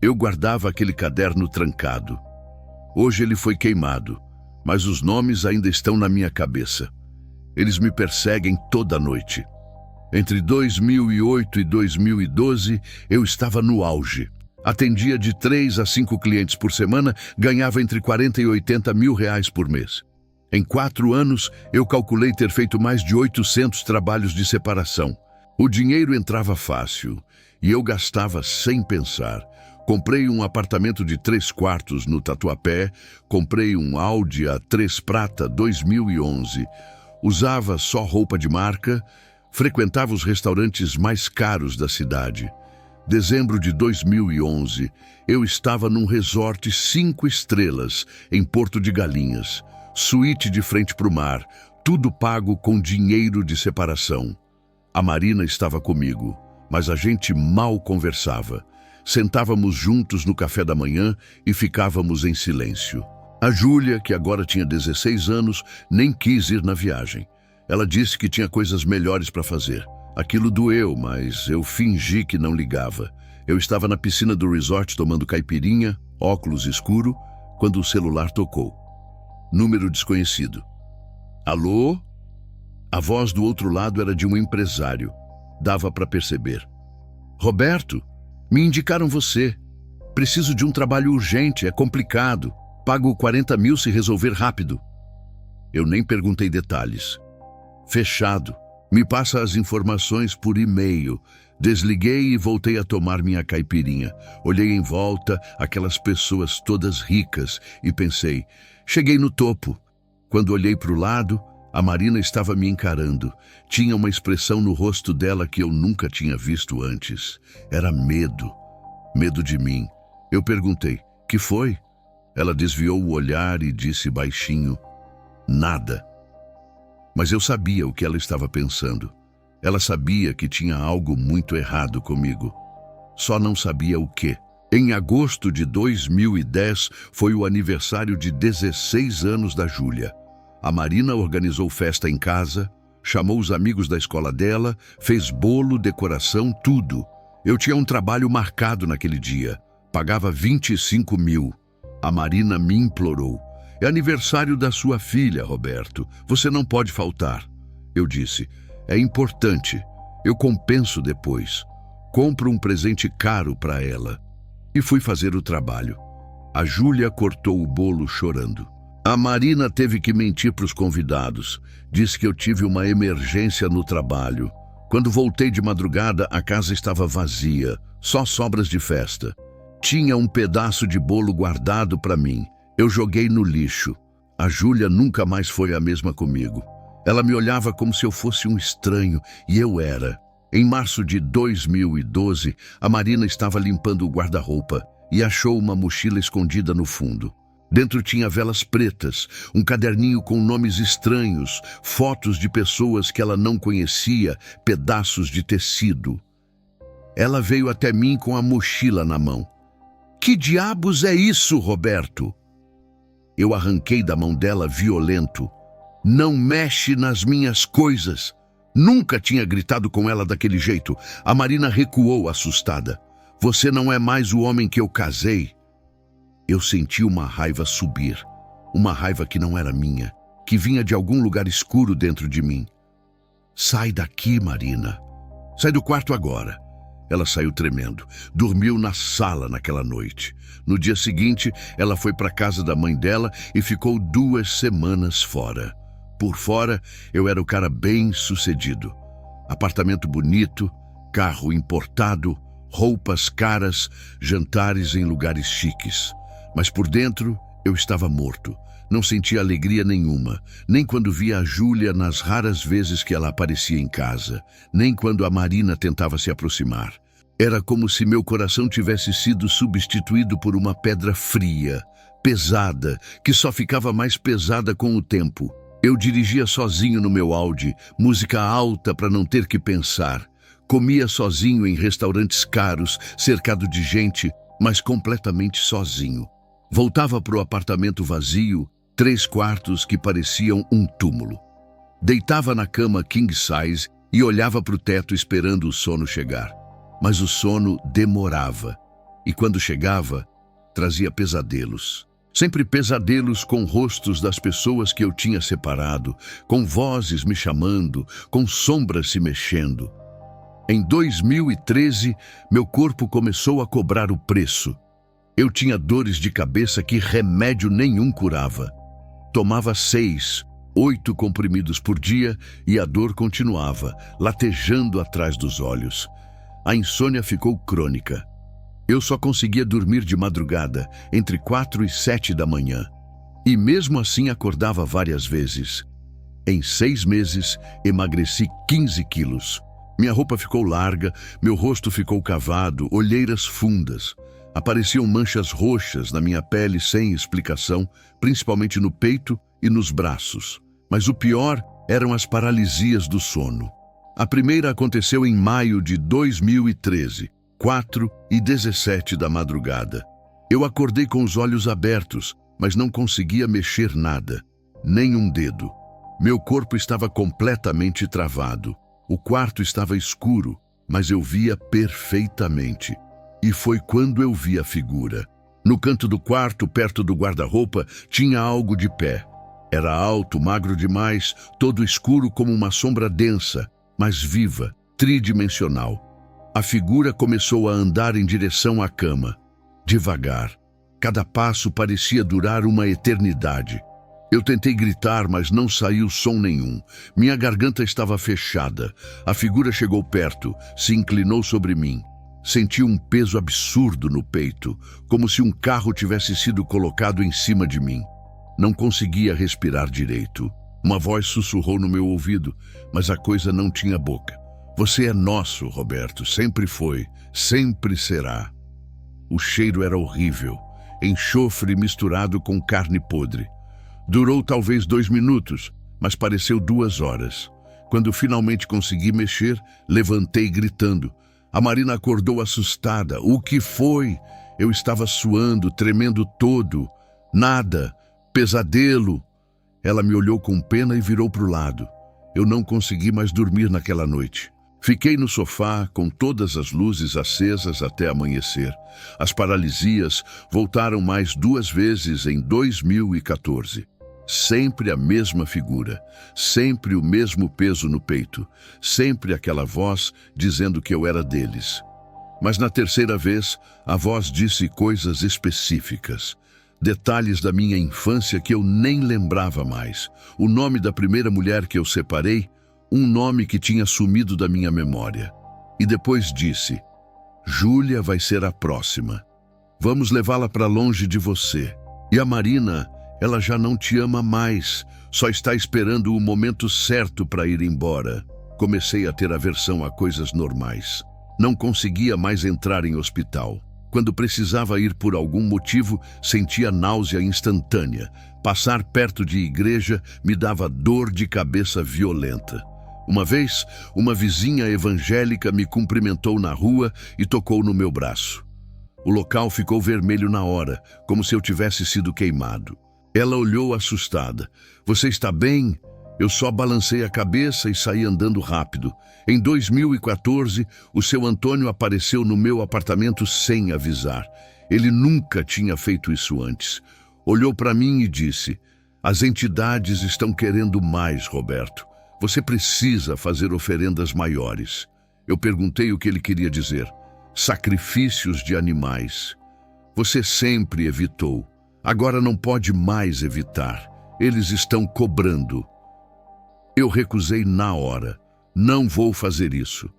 Eu guardava aquele caderno trancado. Hoje ele foi queimado, mas os nomes ainda estão na minha cabeça. Eles me perseguem toda noite. Entre 2008 e 2012, eu estava no auge. Atendia de 3 a 5 clientes por semana, ganhava entre 40 e 80 mil reais por mês. Em 4 anos, eu calculei ter feito mais de 800 trabalhos de separação. O dinheiro entrava fácil e eu gastava sem pensar. Comprei um apartamento de 3 quartos no Tatuapé, comprei um Audi A3 Prata 2011, usava só roupa de marca, frequentava os restaurantes mais caros da cidade. Dezembro de 2011, eu estava num resort 5 estrelas, em Porto de Galinhas. Suíte de frente para o mar, tudo pago com dinheiro de separação. A Marina estava comigo, mas a gente mal conversava. Sentávamos juntos no café da manhã e ficávamos em silêncio. A Júlia, que agora tinha 16 anos, nem quis ir na viagem. Ela disse que tinha coisas melhores para fazer. Aquilo doeu, mas eu fingi que não ligava. Eu estava na piscina do resort tomando caipirinha, óculos escuro, quando o celular tocou. Número desconhecido. Alô? A voz do outro lado era de um empresário. Dava para perceber. Roberto, me indicaram você. Preciso de um trabalho urgente, é complicado. Pago 40 mil se resolver rápido. Eu nem perguntei detalhes. Fechado. Me passa as informações por e-mail. Desliguei e voltei a tomar minha caipirinha. Olhei em volta, aquelas pessoas todas ricas, e pensei, cheguei no topo. Quando olhei para o lado, a Marina estava me encarando. Tinha uma expressão no rosto dela que eu nunca tinha visto antes. Era medo. Medo de mim. Eu perguntei, que foi? Ela desviou o olhar e disse baixinho, nada. Mas eu sabia o que ela estava pensando. Ela sabia que tinha algo muito errado comigo. Só não sabia o quê. Em agosto de 2010 foi o aniversário de 16 anos da Júlia. A Marina organizou festa em casa, chamou os amigos da escola dela, fez bolo, decoração, tudo. Eu tinha um trabalho marcado naquele dia. Pagava 25 mil. A Marina me implorou. É aniversário da sua filha, Roberto. Você não pode faltar. Eu disse, é importante. Eu compenso depois. Compro um presente caro para ela. E fui fazer o trabalho. A Júlia cortou o bolo chorando. A Marina teve que mentir para os convidados. Disse que eu tive uma emergência no trabalho. Quando voltei de madrugada, a casa estava vazia. Só sobras de festa. Tinha um pedaço de bolo guardado para mim. Eu joguei no lixo. A Júlia nunca mais foi a mesma comigo. Ela me olhava como se eu fosse um estranho, e eu era. Em março de 2012, a Marina estava limpando o guarda-roupa e achou uma mochila escondida no fundo. Dentro tinha velas pretas, um caderninho com nomes estranhos, fotos de pessoas que ela não conhecia, pedaços de tecido. Ela veio até mim com a mochila na mão. Que diabos é isso, Roberto? Eu arranquei da mão dela violento. Não mexe nas minhas coisas. Nunca tinha gritado com ela daquele jeito. A Marina recuou assustada. Você não é mais o homem que eu casei. Eu senti uma raiva subir. Uma raiva que não era minha, que vinha de algum lugar escuro dentro de mim. Sai daqui, Marina. Sai do quarto agora. Ela saiu tremendo. Dormiu na sala naquela noite. No dia seguinte, ela foi para a casa da mãe dela e ficou 2 semanas fora. Por fora, eu era o cara bem-sucedido. Apartamento bonito, carro importado, roupas caras, jantares em lugares chiques. Mas por dentro, eu estava morto. Não sentia alegria nenhuma, nem quando via a Júlia nas raras vezes que ela aparecia em casa, nem quando a Marina tentava se aproximar. Era como se meu coração tivesse sido substituído por uma pedra fria, pesada, que só ficava mais pesada com o tempo. Eu dirigia sozinho no meu Audi, música alta para não ter que pensar. Comia sozinho em restaurantes caros, cercado de gente, mas completamente sozinho. Voltava para o apartamento vazio, 3 quartos que pareciam um túmulo. Deitava na cama king size e olhava para o teto esperando o sono chegar. Mas o sono demorava, e quando chegava, trazia pesadelos. Sempre pesadelos com rostos das pessoas que eu tinha separado, com vozes me chamando, com sombras se mexendo. Em 2013, meu corpo começou a cobrar o preço. Eu tinha dores de cabeça que remédio nenhum curava. Tomava 6, 8 comprimidos por dia e a dor continuava, latejando atrás dos olhos. A insônia ficou crônica. Eu só conseguia dormir de madrugada, entre 4 e 7 da manhã. E mesmo assim acordava várias vezes. Em 6 meses, emagreci 15 quilos. Minha roupa ficou larga, meu rosto ficou cavado, olheiras fundas. Apareciam manchas roxas na minha pele sem explicação, principalmente no peito e nos braços. Mas o pior eram as paralisias do sono. A primeira aconteceu em maio de 2013, 4h17 da madrugada. Eu acordei com os olhos abertos, mas não conseguia mexer nada, nem um dedo. Meu corpo estava completamente travado. O quarto estava escuro, mas eu via perfeitamente. E foi quando eu vi a figura. No canto do quarto, perto do guarda-roupa, tinha algo de pé. Era alto, magro demais, todo escuro como uma sombra densa, mas viva, tridimensional. A figura começou a andar em direção à cama. Devagar. Cada passo parecia durar uma eternidade. Eu tentei gritar, mas não saiu som nenhum. Minha garganta estava fechada. A figura chegou perto, se inclinou sobre mim. Senti um peso absurdo no peito, como se um carro tivesse sido colocado em cima de mim. Não conseguia respirar direito. Uma voz sussurrou no meu ouvido, mas a coisa não tinha boca. Você é nosso, Roberto, sempre foi, sempre será. O cheiro era horrível, enxofre misturado com carne podre. Durou talvez 2 minutos, mas pareceu 2 horas. Quando finalmente consegui mexer, levantei gritando. A Marina acordou assustada. O que foi? Eu estava suando, tremendo todo. Nada. Pesadelo. Ela me olhou com pena e virou para o lado. Eu não consegui mais dormir naquela noite. Fiquei no sofá com todas as luzes acesas até amanhecer. As paralisias voltaram mais 2 vezes em 2014. Sempre a mesma figura, sempre o mesmo peso no peito, sempre aquela voz dizendo que eu era deles. Mas na terceira vez, a voz disse coisas específicas. Detalhes da minha infância que eu nem lembrava mais. O nome da primeira mulher que eu separei, um nome que tinha sumido da minha memória. E depois disse, Júlia vai ser a próxima. Vamos levá-la para longe de você. E a Marina, ela já não te ama mais, só está esperando o momento certo para ir embora. Comecei a ter aversão a coisas normais. Não conseguia mais entrar em hospital. Quando precisava ir por algum motivo, sentia náusea instantânea. Passar perto de igreja me dava dor de cabeça violenta. Uma vez, uma vizinha evangélica me cumprimentou na rua e tocou no meu braço. O local ficou vermelho na hora, como se eu tivesse sido queimado. Ela olhou assustada. Você está bem? Eu só balancei a cabeça e saí andando rápido. Em 2014, o seu Antônio apareceu no meu apartamento sem avisar. Ele nunca tinha feito isso antes. Olhou para mim e disse, as entidades estão querendo mais, Roberto. Você precisa fazer oferendas maiores. Eu perguntei o que ele queria dizer. Sacrifícios de animais. Você sempre evitou. Agora não pode mais evitar. Eles estão cobrando. Eu recusei na hora. Não vou fazer isso.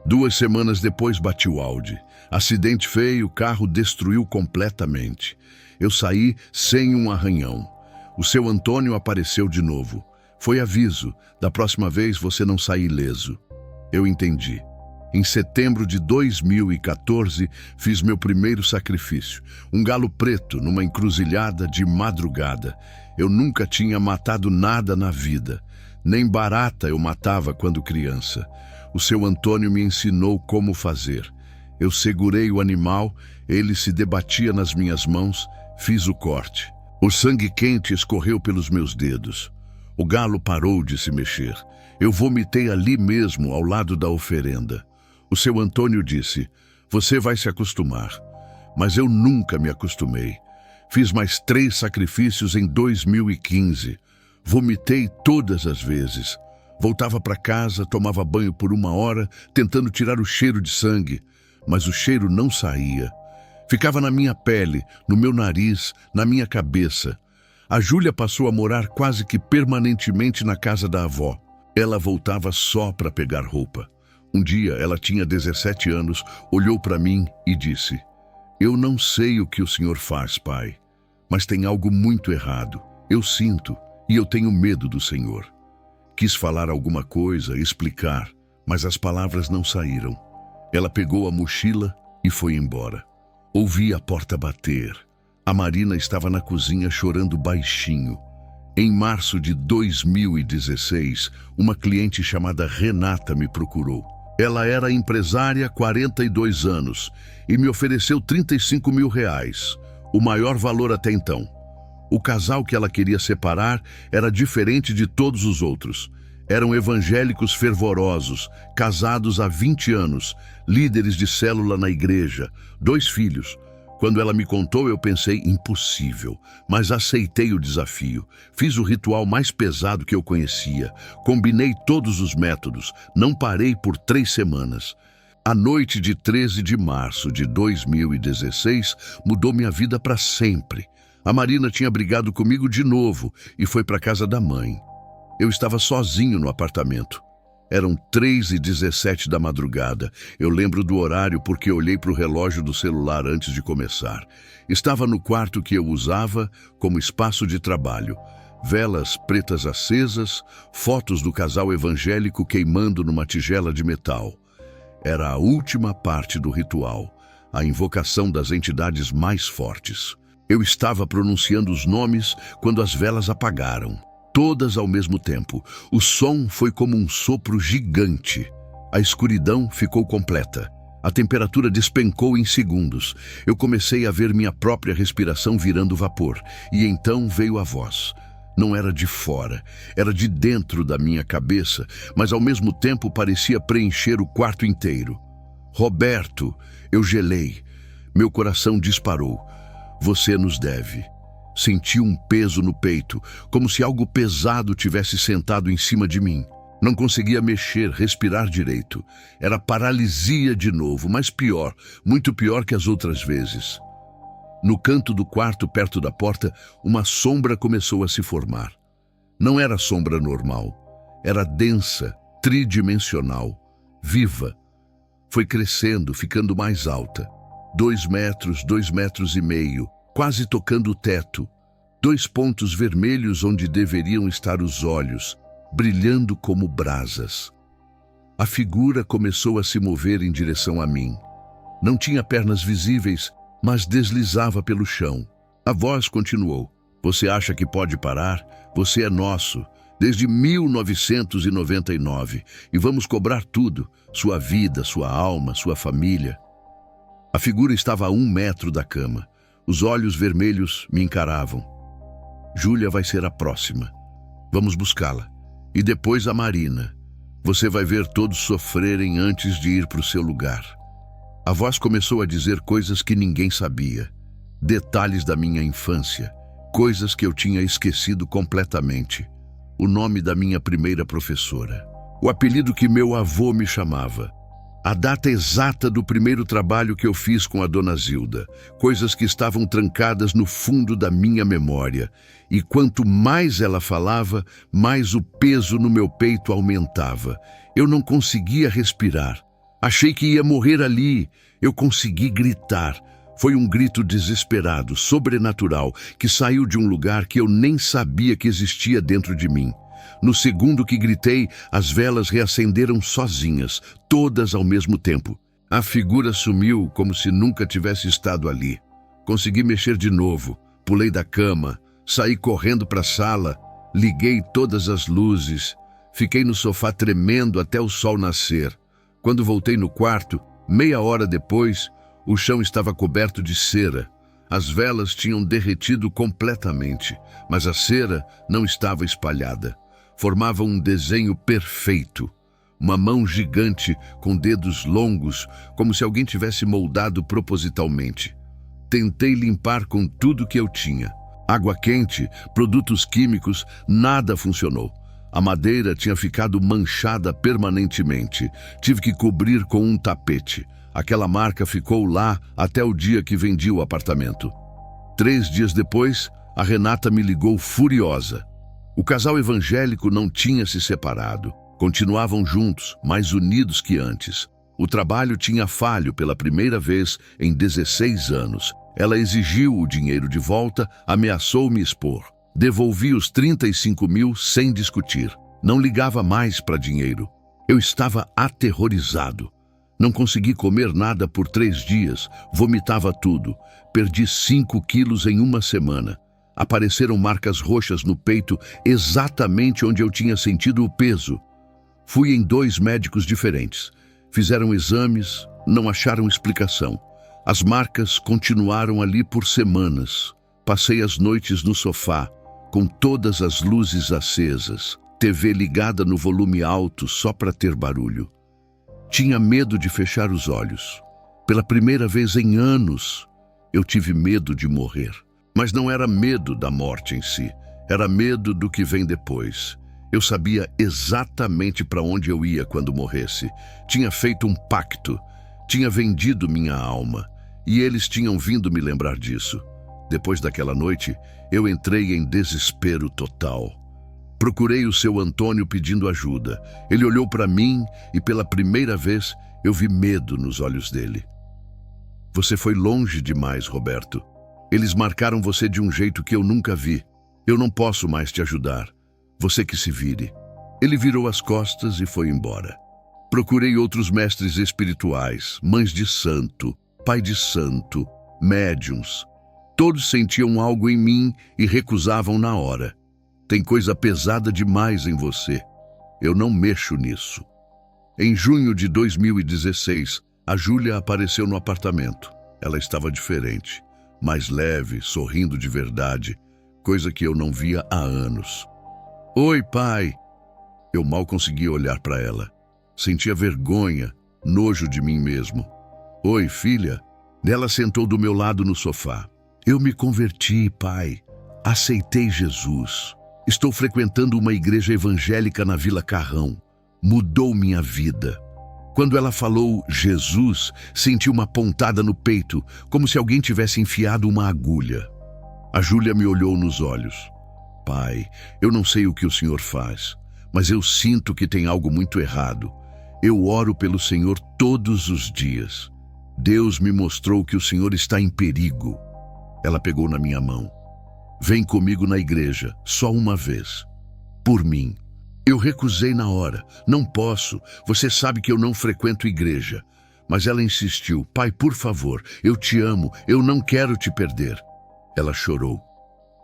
2 semanas depois bati o Audi. Acidente feio, o carro destruiu completamente. Eu saí sem um arranhão. O seu Antônio apareceu de novo. Foi aviso. Da próxima vez você não sai ileso. Eu entendi. Em setembro de 2014, fiz meu primeiro sacrifício. Um galo preto numa encruzilhada de madrugada. Eu nunca tinha matado nada na vida. Nem barata eu matava quando criança. O seu Antônio me ensinou como fazer. Eu segurei o animal, ele se debatia nas minhas mãos, fiz o corte. O sangue quente escorreu pelos meus dedos. O galo parou de se mexer. Eu vomitei ali mesmo, ao lado da oferenda. O seu Antônio disse, você vai se acostumar. Mas eu nunca me acostumei. Fiz mais 3 sacrifícios em 2015. Vomitei todas as vezes. Voltava para casa, tomava banho por 1 hora, tentando tirar o cheiro de sangue. Mas o cheiro não saía. Ficava na minha pele, no meu nariz, na minha cabeça. A Júlia passou a morar quase que permanentemente na casa da avó. Ela voltava só para pegar roupa. Um dia, ela tinha 17 anos, olhou para mim e disse, eu não sei o que o senhor faz, pai, mas tem algo muito errado. Eu sinto e eu tenho medo do senhor. Quis falar alguma coisa, explicar, mas as palavras não saíram. Ela pegou a mochila e foi embora. Ouvi a porta bater. A Marina estava na cozinha chorando baixinho. Em março de 2016, uma cliente chamada Renata me procurou. Ela era empresária, 42 anos, e me ofereceu R$35 mil, o maior valor até então. O casal que ela queria separar era diferente de todos os outros. Eram evangélicos fervorosos, casados há 20 anos, líderes de célula na igreja, 2 filhos. Quando ela me contou, eu pensei, impossível, mas aceitei o desafio. Fiz o ritual mais pesado que eu conhecia, combinei todos os métodos, não parei por 3 semanas. A noite de 13 de março de 2016 mudou minha vida para sempre. A Marina tinha brigado comigo de novo e foi para a casa da mãe. Eu estava sozinho no apartamento. Eram 3h17 da madrugada. Eu lembro do horário porque olhei para o relógio do celular antes de começar. Estava no quarto que eu usava como espaço de trabalho. Velas pretas acesas, fotos do casal evangélico queimando numa tigela de metal. Era a última parte do ritual, a invocação das entidades mais fortes. Eu estava pronunciando os nomes quando as velas apagaram. Todas ao mesmo tempo. O som foi como um sopro gigante. A escuridão ficou completa. A temperatura despencou em segundos. Eu comecei a ver minha própria respiração virando vapor. E então veio a voz. Não era de fora, era de dentro da minha cabeça, mas ao mesmo tempo parecia preencher o quarto inteiro. Roberto, eu gelei. Meu coração disparou. Você nos deve. Senti um peso no peito, como se algo pesado tivesse sentado em cima de mim. Não conseguia mexer, respirar direito. Era paralisia de novo, mas pior, muito pior que as outras vezes. No canto do quarto, perto da porta, uma sombra começou a se formar. Não era sombra normal. Era densa, tridimensional, viva. Foi crescendo, ficando mais alta. 2 metros, 2,5 metros, quase tocando o teto. 2 pontos vermelhos onde deveriam estar os olhos, brilhando como brasas. A figura começou a se mover em direção a mim. Não tinha pernas visíveis, mas deslizava pelo chão. A voz continuou. Você acha que pode parar? Você é nosso, desde 1999, e vamos cobrar tudo, sua vida, sua alma, sua família. A figura estava a 1 metro da cama. Os olhos vermelhos me encaravam. Júlia vai ser a próxima. Vamos buscá-la. E depois a Marina. Você vai ver todos sofrerem antes de ir para o seu lugar. A voz começou a dizer coisas que ninguém sabia. Detalhes da minha infância. Coisas que eu tinha esquecido completamente. O nome da minha primeira professora. O apelido que meu avô me chamava. A data exata do primeiro trabalho que eu fiz com a dona Zilda. Coisas que estavam trancadas no fundo da minha memória. E quanto mais ela falava, mais o peso no meu peito aumentava. Eu não conseguia respirar. Achei que ia morrer ali. Eu consegui gritar. Foi um grito desesperado, sobrenatural, que saiu de um lugar que eu nem sabia que existia dentro de mim. No segundo que gritei, as velas reacenderam sozinhas, todas ao mesmo tempo. A figura sumiu como se nunca tivesse estado ali. Consegui mexer de novo, pulei da cama, saí correndo para a sala, liguei todas as luzes, fiquei no sofá tremendo até o sol nascer. Quando voltei no quarto, meia hora depois, o chão estava coberto de cera. As velas tinham derretido completamente, mas a cera não estava espalhada. Formava um desenho perfeito. Uma mão gigante com dedos longos, como se alguém tivesse moldado propositalmente. Tentei limpar com tudo que eu tinha. Água quente, produtos químicos, nada funcionou. A madeira tinha ficado manchada permanentemente. Tive que cobrir com um tapete. Aquela marca ficou lá até o dia que vendi o apartamento. 3 dias depois, a Renata me ligou furiosa. O casal evangélico não tinha se separado. Continuavam juntos, mais unidos que antes. O trabalho tinha falho pela primeira vez em 16 anos. Ela exigiu o dinheiro de volta, ameaçou me expor. Devolvi os 35 mil sem discutir. Não ligava mais para dinheiro. Eu estava aterrorizado. Não consegui comer nada por 3 dias, vomitava tudo. Perdi 5 quilos em 1 semana. Apareceram marcas roxas no peito, exatamente onde eu tinha sentido o peso. Fui em 2 médicos diferentes. Fizeram exames, não acharam explicação. As marcas continuaram ali por semanas. Passei as noites no sofá, com todas as luzes acesas. TV ligada no volume alto só para ter barulho. Tinha medo de fechar os olhos. Pela primeira vez em anos, eu tive medo de morrer. Mas não era medo da morte em si, era medo do que vem depois. Eu sabia exatamente para onde eu ia quando morresse. Tinha feito um pacto, tinha vendido minha alma, e eles tinham vindo me lembrar disso. Depois daquela noite, eu entrei em desespero total. Procurei o seu Antônio pedindo ajuda. Ele olhou para mim e pela primeira vez eu vi medo nos olhos dele. Você foi longe demais, Roberto. Eles marcaram você de um jeito que eu nunca vi. Eu não posso mais te ajudar. Você que se vire. Ele virou as costas e foi embora. Procurei outros mestres espirituais, mães de santo, pai de santo, médiuns. Todos sentiam algo em mim e recusavam na hora. Tem coisa pesada demais em você. Eu não mexo nisso. Em junho de 2016, a Júlia apareceu no apartamento. Ela estava diferente, mais leve, sorrindo de verdade, coisa que eu não via há anos. Oi, pai! Eu mal conseguia olhar para ela. Sentia vergonha, nojo de mim mesmo. Oi, filha! Ela sentou do meu lado no sofá. Eu me converti, pai. Aceitei Jesus. Estou frequentando uma igreja evangélica na Vila Carrão. Mudou minha vida. Quando ela falou Jesus, senti uma pontada no peito, como se alguém tivesse enfiado uma agulha. A Júlia me olhou nos olhos. Pai, eu não sei o que o senhor faz, mas eu sinto que tem algo muito errado. Eu oro pelo Senhor todos os dias. Deus me mostrou que o senhor está em perigo. Ela pegou na minha mão. Vem comigo na igreja, só uma vez. Por mim. Eu recusei na hora. Não posso. Você sabe que eu não frequento igreja. Mas ela insistiu. Pai, por favor, eu te amo. Eu não quero te perder. Ela chorou.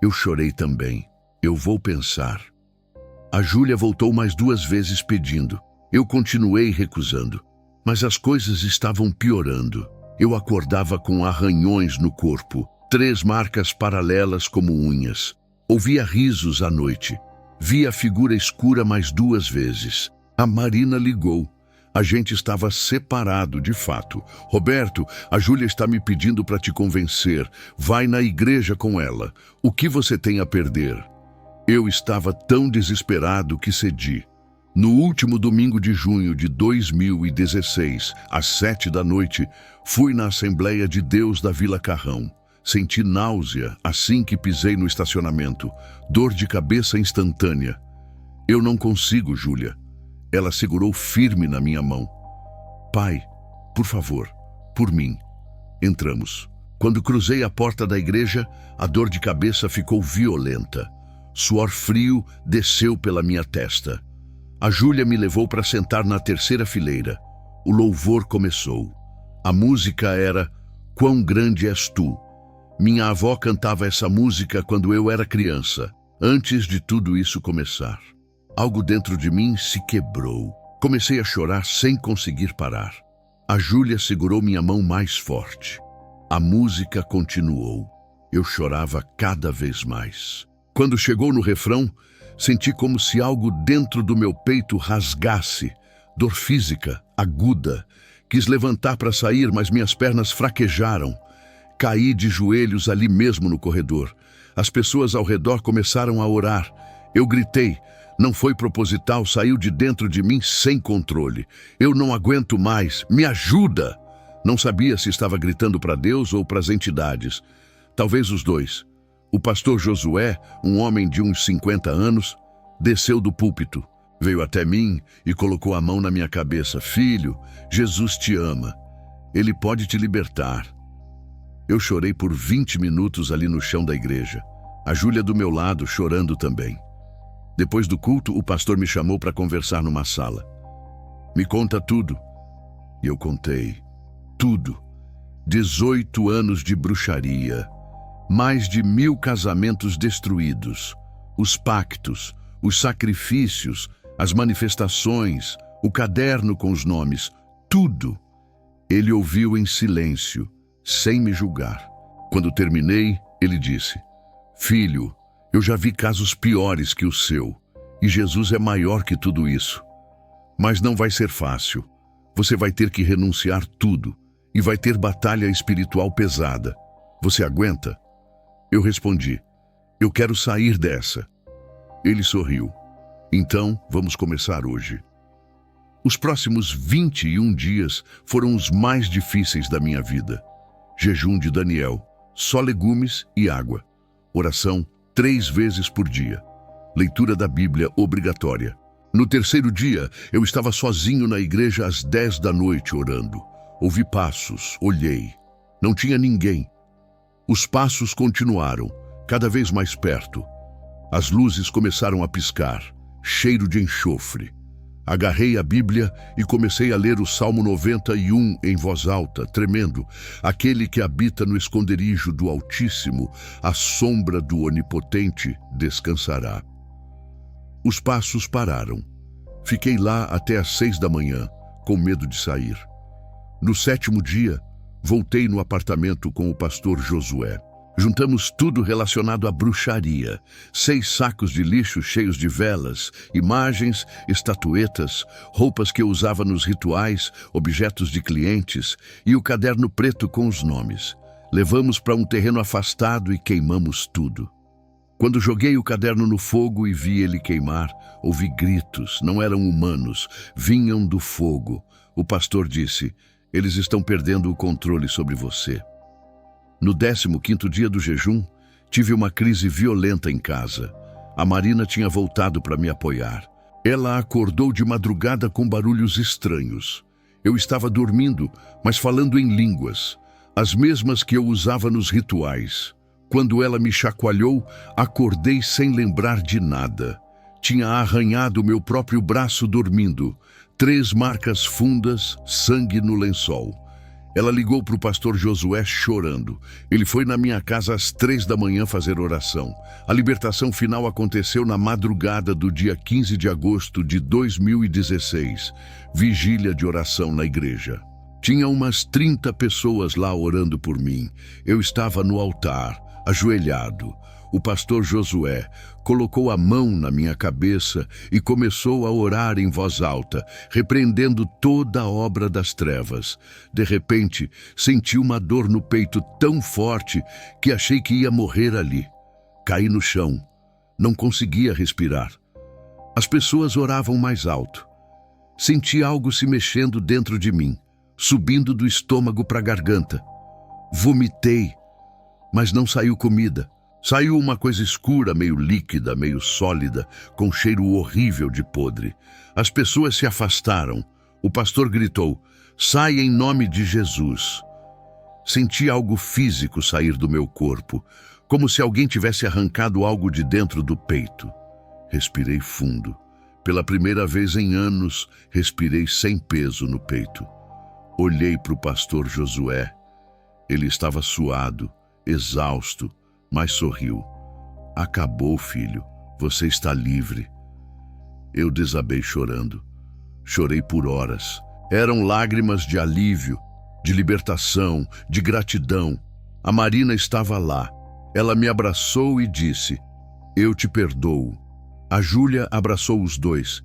Eu chorei também. Eu vou pensar. A Júlia voltou mais 2 vezes pedindo. Eu continuei recusando. Mas as coisas estavam piorando. Eu acordava com arranhões no corpo, 3 marcas paralelas como unhas. Ouvia risos à noite. Vi a figura escura mais 2 vezes. A Marina ligou. A gente estava separado, de fato. Roberto, a Júlia está me pedindo para te convencer. Vai na igreja com ela. O que você tem a perder? Eu estava tão desesperado que cedi. No último domingo de junho de 2016, às 7 da noite, fui na Assembleia de Deus da Vila Carrão. Senti náusea assim que pisei no estacionamento, dor de cabeça instantânea. Eu não consigo, Júlia. Ela segurou firme na minha mão. Pai, por favor, por mim. Entramos. Quando cruzei a porta da igreja, a dor de cabeça ficou violenta. Suor frio desceu pela minha testa. A Júlia me levou para sentar na 3ª fileira. O louvor começou. A música era Quão Grande És Tu. Minha avó cantava essa música quando eu era criança, antes de tudo isso começar. Algo dentro de mim se quebrou. Comecei a chorar sem conseguir parar. A Júlia segurou minha mão mais forte. A música continuou. Eu chorava cada vez mais. Quando chegou no refrão, senti como se algo dentro do meu peito rasgasse. Dor física, aguda. Quis levantar para sair, mas minhas pernas fraquejaram. Caí de joelhos ali mesmo no corredor. As pessoas ao redor começaram a orar. Eu gritei. Não foi proposital, saiu de dentro de mim sem controle. Eu não aguento mais. Me ajuda! Não sabia se estava gritando para Deus ou para as entidades. Talvez os dois. O pastor Josué, um homem de uns 50 anos, desceu do púlpito. Veio até mim e colocou a mão na minha cabeça. Filho, Jesus te ama. Ele pode te libertar. Eu chorei por 20 minutos ali no chão da igreja. A Júlia do meu lado, chorando também. Depois do culto, o pastor me chamou para conversar numa sala. Me conta tudo. E eu contei. Tudo. 18 anos de bruxaria. Mais de 1000 casamentos destruídos. Os pactos, os sacrifícios, as manifestações, o caderno com os nomes. Tudo. Ele ouviu em silêncio, sem me julgar. Quando terminei, ele disse: Filho, eu já vi casos piores que o seu. E Jesus é maior que tudo isso. Mas não vai ser fácil. Você vai ter que renunciar tudo e vai ter batalha espiritual pesada. Você aguenta? Eu respondi: eu quero sair dessa. Ele sorriu. Então, vamos começar hoje. Os próximos 21 dias foram os mais difíceis da minha vida. Jejum de Daniel, só legumes e água. Oração 3 vezes por dia. Leitura da Bíblia obrigatória. No terceiro dia, eu estava sozinho na igreja às 10 da noite orando. Ouvi passos, olhei. Não tinha ninguém. Os passos continuaram, cada vez mais perto. As luzes começaram a piscar, cheiro de enxofre. Agarrei a Bíblia e comecei a ler o Salmo 91 em voz alta, tremendo. Aquele que habita no esconderijo do Altíssimo, à sombra do Onipotente, descansará. Os passos pararam. Fiquei lá até às 6 da manhã, com medo de sair. No 7º dia, voltei no apartamento com o pastor Josué. Juntamos tudo relacionado à bruxaria. 6 sacos de lixo cheios de velas, imagens, estatuetas, roupas que eu usava nos rituais, objetos de clientes e o caderno preto com os nomes. Levamos para um terreno afastado e queimamos tudo. Quando joguei o caderno no fogo e vi ele queimar, ouvi gritos, não eram humanos, vinham do fogo. O pastor disse: eles estão perdendo o controle sobre você. No 15º dia do jejum, tive uma crise violenta em casa. A Marina tinha voltado para me apoiar. Ela acordou de madrugada com barulhos estranhos. Eu estava dormindo, mas falando em línguas, as mesmas que eu usava nos rituais. Quando ela me chacoalhou, acordei sem lembrar de nada. Tinha arranhado meu próprio braço dormindo. 3 marcas fundas, sangue no lençol. Ela ligou para o pastor Josué chorando. Ele foi na minha casa às 3 da manhã fazer oração. A libertação final aconteceu na madrugada do dia 15 de agosto de 2016. Vigília de oração na igreja. Tinha umas 30 pessoas lá orando por mim. Eu estava no altar, ajoelhado. O pastor Josué colocou a mão na minha cabeça e começou a orar em voz alta, repreendendo toda a obra das trevas. De repente, senti uma dor no peito tão forte que achei que ia morrer ali. Caí no chão. Não conseguia respirar. As pessoas oravam mais alto. Senti algo se mexendo dentro de mim, subindo do estômago para a garganta. Vomitei, mas não saiu comida. Saiu uma coisa escura, meio líquida, meio sólida, com cheiro horrível de podre. As pessoas se afastaram. O pastor gritou: "Sai em nome de Jesus." Senti algo físico sair do meu corpo, como se alguém tivesse arrancado algo de dentro do peito. Respirei fundo. Pela primeira vez em anos, respirei sem peso no peito. Olhei para o pastor Josué. Ele estava suado, exausto, mas sorriu. "Acabou, filho. Você está livre." Eu desabei chorando. Chorei por horas. Eram lágrimas de alívio, de libertação, de gratidão. A Marina estava lá. Ela me abraçou e disse: "Eu te perdoo." A Júlia abraçou os dois.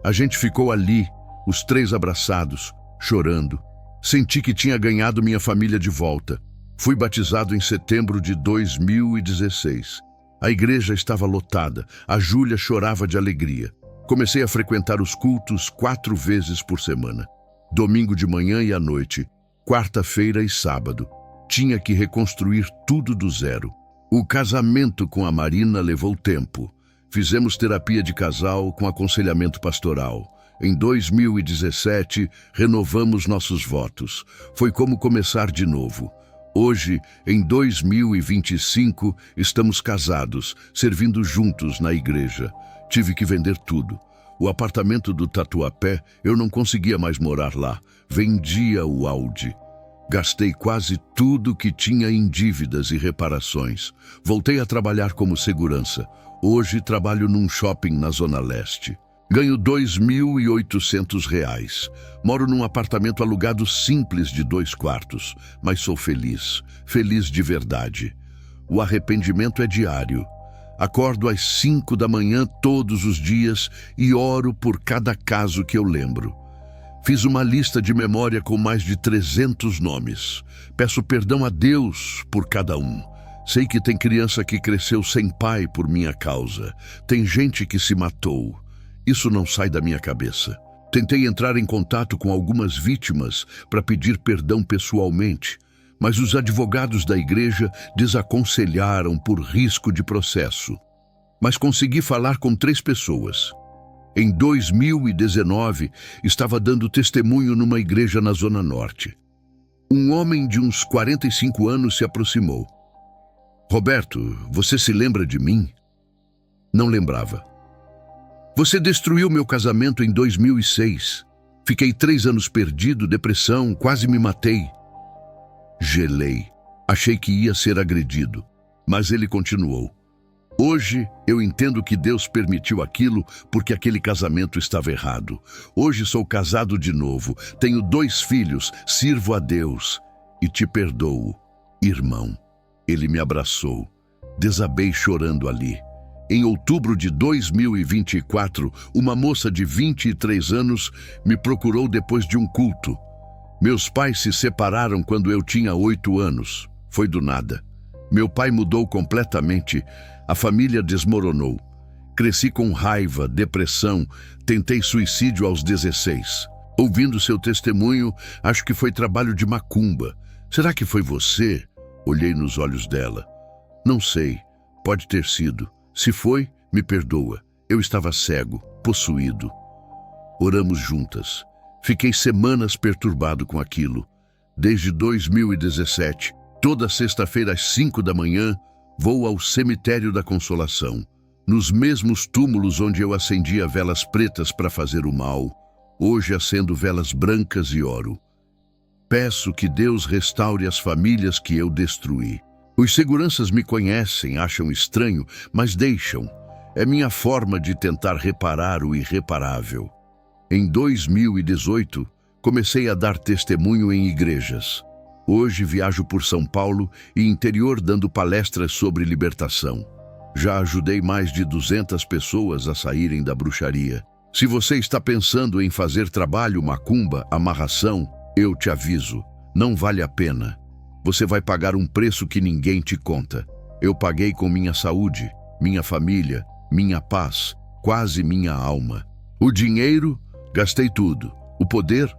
A gente ficou ali, os 3 abraçados, chorando. Senti que tinha ganhado minha família de volta. Fui batizado em setembro de 2016. A igreja estava lotada. A Júlia chorava de alegria. Comecei a frequentar os cultos 4 vezes por semana. Domingo de manhã e à noite, quarta-feira e sábado. Tinha que reconstruir tudo do zero. O casamento com a Marina levou tempo. Fizemos terapia de casal com aconselhamento pastoral. Em 2017, renovamos nossos votos. Foi como começar de novo. Hoje, em 2025, estamos casados, servindo juntos na igreja. Tive que vender tudo. O apartamento do Tatuapé, eu não conseguia mais morar lá. Vendia o Audi. Gastei quase tudo que tinha em dívidas e reparações. Voltei a trabalhar como segurança. Hoje trabalho num shopping na Zona Leste. Ganho R$ 2.800. Moro num apartamento alugado simples de 2 quartos, mas sou feliz, feliz de verdade. O arrependimento é diário. Acordo às 5 da manhã todos os dias e oro por cada caso que eu lembro. Fiz uma lista de memória com mais de 300 nomes. Peço perdão a Deus por cada um. Sei que tem criança que cresceu sem pai por minha causa. Tem gente que se matou. Isso não sai da minha cabeça. Tentei entrar em contato com algumas vítimas para pedir perdão pessoalmente, mas os advogados da igreja desaconselharam por risco de processo. Mas consegui falar com 3 pessoas. Em 2019, estava dando testemunho numa igreja na Zona Norte. Um homem de uns 45 anos se aproximou. Roberto, você se lembra de mim? Não lembrava. Você destruiu meu casamento em 2006. Fiquei 3 anos perdido, depressão, quase me matei. Gelei. Achei que ia ser agredido, mas ele continuou. Hoje eu entendo que Deus permitiu aquilo porque aquele casamento estava errado. Hoje sou casado de novo, tenho 2 filhos, sirvo a Deus e te perdoo, irmão. Ele me abraçou. Desabei chorando ali. Em outubro de 2024, uma moça de 23 anos me procurou depois de um culto. Meus pais se separaram quando eu tinha 8 anos. Foi do nada. Meu pai mudou completamente. A família desmoronou. Cresci com raiva, depressão, tentei suicídio aos 16. Ouvindo seu testemunho, acho que foi trabalho de macumba. Será que foi você? Olhei nos olhos dela. Não sei, pode ter sido. Se foi, me perdoa. Eu estava cego, possuído. Oramos juntas. Fiquei semanas perturbado com aquilo. Desde 2017, toda sexta-feira às 5 da manhã, vou ao cemitério da Consolação. Nos mesmos túmulos onde eu acendia velas pretas para fazer o mal, hoje acendo velas brancas e oro. Peço que Deus restaure as famílias que eu destruí. Os seguranças me conhecem, acham estranho, mas deixam. É minha forma de tentar reparar o irreparável. Em 2018, comecei a dar testemunho em igrejas. Hoje viajo por São Paulo e interior dando palestras sobre libertação. Já ajudei mais de 200 pessoas a saírem da bruxaria. Se você está pensando em fazer trabalho macumba, amarração, eu te aviso, não vale a pena. Você vai pagar um preço que ninguém te conta. Eu paguei com minha saúde, minha família, minha paz, quase minha alma. O dinheiro, gastei tudo. O poder,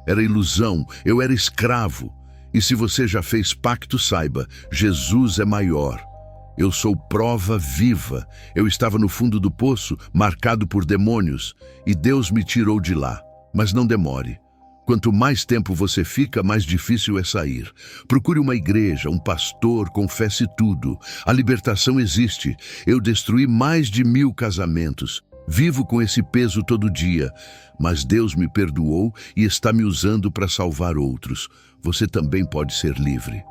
era ilusão, eu era escravo. E se você já fez pacto, saiba, Jesus é maior. Eu sou prova viva. Eu estava no fundo do poço, marcado por demônios, e Deus me tirou de lá. Mas não demore. Quanto mais tempo você fica, mais difícil é sair. Procure uma igreja, um pastor, confesse tudo. A libertação existe. Eu destruí mais de 1000 casamentos. Vivo com esse peso todo dia, mas Deus me perdoou e está me usando para salvar outros. Você também pode ser livre.